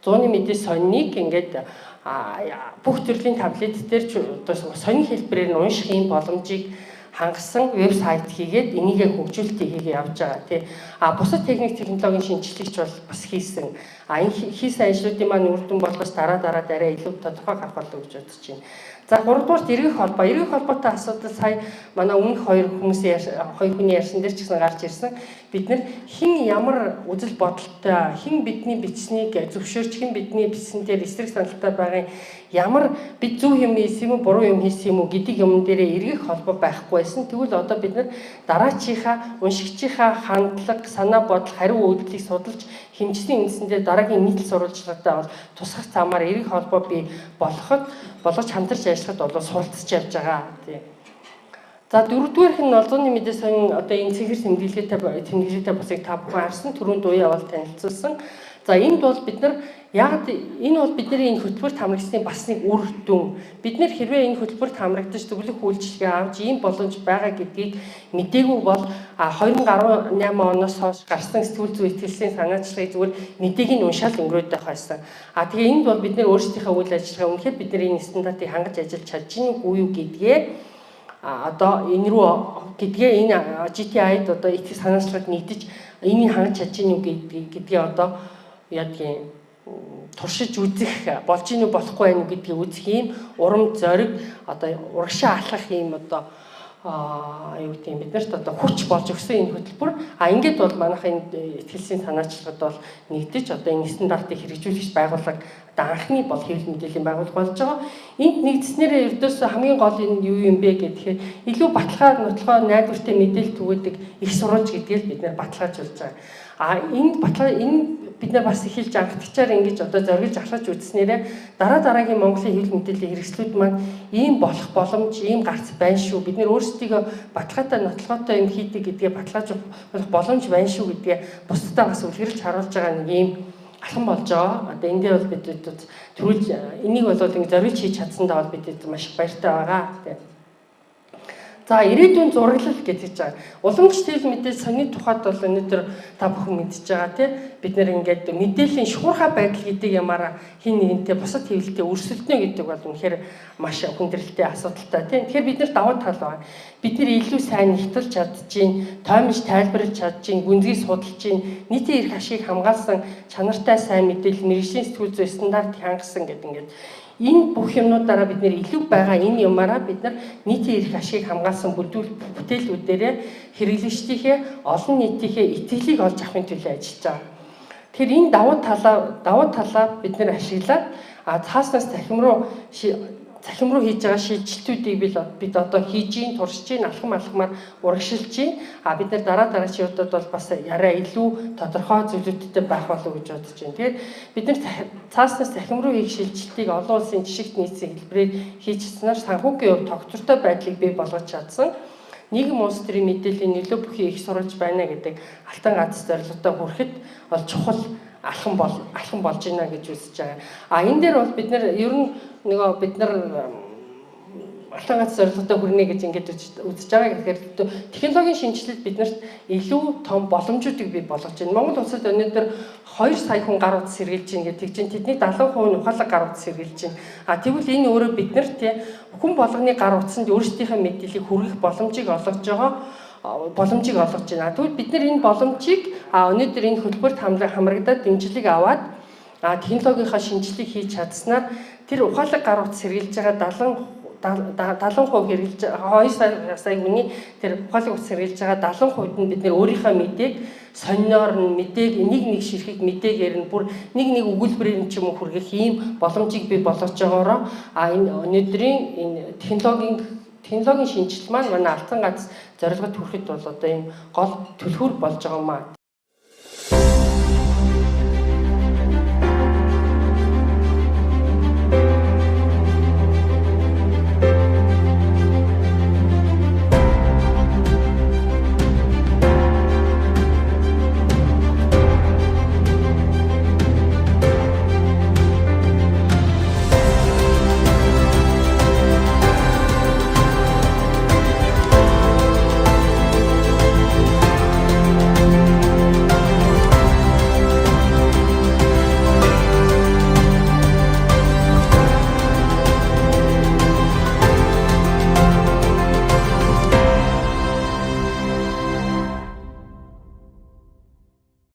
зууны мэдээ сониныг ингээд бүх төрлийн таблет дээр одоо сонин хэлбэрээр нь унших юм боломжийг хангасан вебсайт хийгээд энийгээ хөгжүүлэлтээ хийгээ явж байгаа тий. Бусад техник технологийн шинжилгээгч бол бас хийсэн. Энэ хийсэн ажлуудын маань үр дүн болгож дараа арай илүү тодорхой гарах болов гэж бодож байна. За 3-дугаар эргэх холбоо. Эргэх холбоотой асуудал сая манай өмнөх хоёр хүний ярьсан дээр ч гэсэн гарч ирсэн. Бид нар хэн ямар үзэл бодолтой, хэн бидний бичснийг зөвшөөрч, хэн бидний бичсэн дээр эсрэг саналтай байгаа ямар бид зөв юм хийсэн юм уу, буруу юм хийсэн юм уу гэдэг юм дээрээ эргэх холбоо байхгүй байсан. Тэгвэл одоо бид нар дараачийнхаа, уншигчийнхаа хандлага, санаа бодол, хариу үйлдэлийг судалж хэмжсэн үндсэндээ дараагийн нийтлэл сурвалжлагатай бол тусгах замаар эргэх холбоо бий болгож хамтарч ажиллахад бол суралцж явж байгаа тийм. За дөрөвдүгээрх нь бол зууны мэдээ сонин одоо энэ цэгэр тэмдэглэлтэй босыг та бүхэн харсан түрүүнд уяа бол танилцуулсан. За энд бол бид нар яг энэ бол бидний энэ хөтөлбөрт хамрагдсны бас нэг үр дүн. Бид нэр хэрвээ энэ хөтөлбөрт хамрагдаж зөвлөх үйлчилгээ авч ийм боломж байгаа гэдгийг мэдээгүй бол 2018 оноос хойш гарсан сэтгүүл зүйн ихтгэлийн санаачлагыг зүгээр мэдээг нь уншаал өнгөрөөд байх байсан. Тэгээ энд бол бид нэр өөрсдийнхөө үйл ажиллагаа үнэхээр бид нар энэ стандартыг хангаж ажиллаж чадж гин үгүй юу гэдгээ одоо энэ рүү гэдгээ энэ GTI-д одоо ихтгэл санаачлагыг нэгдэж энийг хангаж чадж гин үү гэдгээ одоо ядгийн туршиж үзэх болж ийн үү болохгүй байх гэдгийг үзэх юм урам зориг одоо урагшаа алхах юм одоо юу гэдэг юм бид нарт одоо хүч болж өгсөн энэ хөтөлбөр ингээд бол манайхын ихтгэлийн санаачлагад бол нэгдэж одоо энэ стандартыг хэрэгжүүлэгч байгууллага одоо анхны бол хэвлэл мэдээллийн байгууллага болж байгаа. Энд нэгдснээрээ ердөөсөө хамгийн гол нь юу юм бэ гэхээр илүү баталгаа нотлохоо найдвартай мэдээлэл түгээдэг их сурвалж гэдгийг бид нэр баталгаажуулж байгаа. Энэ бид нар бас эхэлж анхдагчаар ингэж одоо зориулж ахлаж үзснээрээ дараагийн Монголын хэвлэл мэдээллийн хэрэгслүүд маань ийм болох боломж, ийм гарц байна шүү. Бид нэр өөрсдийгөө баталгаатай нотлохоотой юм хийдэг гэдгээ баталгаажуулах боломж байна шүү гэдгээ бусдаа бас үлгэрж харуулж байгаа нэг ийм алхам болж байгаа. Одоо эндээ бол бид төрүүлж энийг бол ингэ зориулж хийж чадсандаа бол бид маш баяртай байгаа. За ирээдүйн зураглал гэж байгаа. Уламжлалт хэвлэл мэдээлэл сонины тухайд бол өнөөдөр та бүхэн мэдж байгаа тийм бид нэр ингээд мэдээллийн шуурхай байдал гэдэг ямаараа хин нэгнтэй бусад хэвлэлтэй өрсөлдөнө гэдэг бол үнэхээр маш хүндрэлтэй асуудалтай тийм. Тэгэхээр бид нар давуу тал байгаа. Бид нар илүү сайн нэгтэлж чадчихин, тоймж тайлбарлаж чадчихин, гүнзгий судалж чинь, нийтийн эрх ашигыг хамгаалсан чанартай сайн мэдээлэл мэргэжлийн сэтгүүл зүйн стандартыг хангасан гэдэг ингээд энэ бүх юмнуудаараа бид нэр илүү байгаа энэ юмараа бид нар нийтийн эрх ашигыг хамгаалсан бүтээлүүдээрээ хэрэглэгчдийнхээ олон нийтийнхээ итгэлийг олж авахын төлөө ажиллаж байгаа. Тэгэхээр энэ давуу талаа бид нэр ашиглаад цааснаас цахим руу хийж байгаа шилжилтүүдийг бид одоо хийж гин туршиж гин алхамаар урагшилж гин бид нар дараагийн удаад бол бас арай илүү тодорхой зүйлүүдтэй байх болов гэж бодож байна. Тэгэхээр бид нар цааснаас цахим руу хийх шилжилтийг олон улсын жишгт нийцийн хэлбэрээр хийж чадсанаар санхүүгийн хувьд тогтвортой байдлыг бий болгож чадсан. Нийгэм улс төрийн мэдээллийн нөлөө бүхий их сурвалж байна гэдэг алтан гац зорилготой хүрэхэд бол чухал алхам болж байна гэж үзэж байгаа. Энэ дээр бол бид нар ер нь нөгөө бид нар алтан гац зорилготой хүрнэ гэж ингэж үзэж байгаа. Тэгэхээр технологийн шинжилэлд биднэрт илүү том боломжуудыг бий болгож байна. Монгол улсад өнөөдөр 2 сая хүн гар утас сэргийлж байна гэдэг чинь тэдний 70% нь ухаалаг гар утас сэргийлж байна. Тэгвэл энэ өөрөө биднэрт хүн болгоны гар утсанд өөрсдийнхээ мэдээллийг хүргэх боломжийг олгож байна. Тэгвэл бид нар энэ боломжийг өнөөдөр энэ хөтөлбөрт хамрагдаад дэмжлэг аваад технологийнхаа шинжилгээг хийж чадсанаар тэр ухаалаг гар утас сэргийлж байгаа 70% хэрэгжилж байгаа 2 сая хүний тэр ухаалаг утас хэрэгжилж байгаа 70% нь бид нэр өөрийнхөө мэдээг сониноор нь мэдээг нэг ширхэг мэдээгээр нь бүр нэг өгүүлбэрээр нь ч юм уу хүргэх ийм боломжийг бий болгож байгааро энэ өнөөдрийн энэ технологийн шинжилэл маань манай Алдсан ганц зорилгод хүрэхэд бол одоо ийм гол түлхүүр болж байгаа юм аа.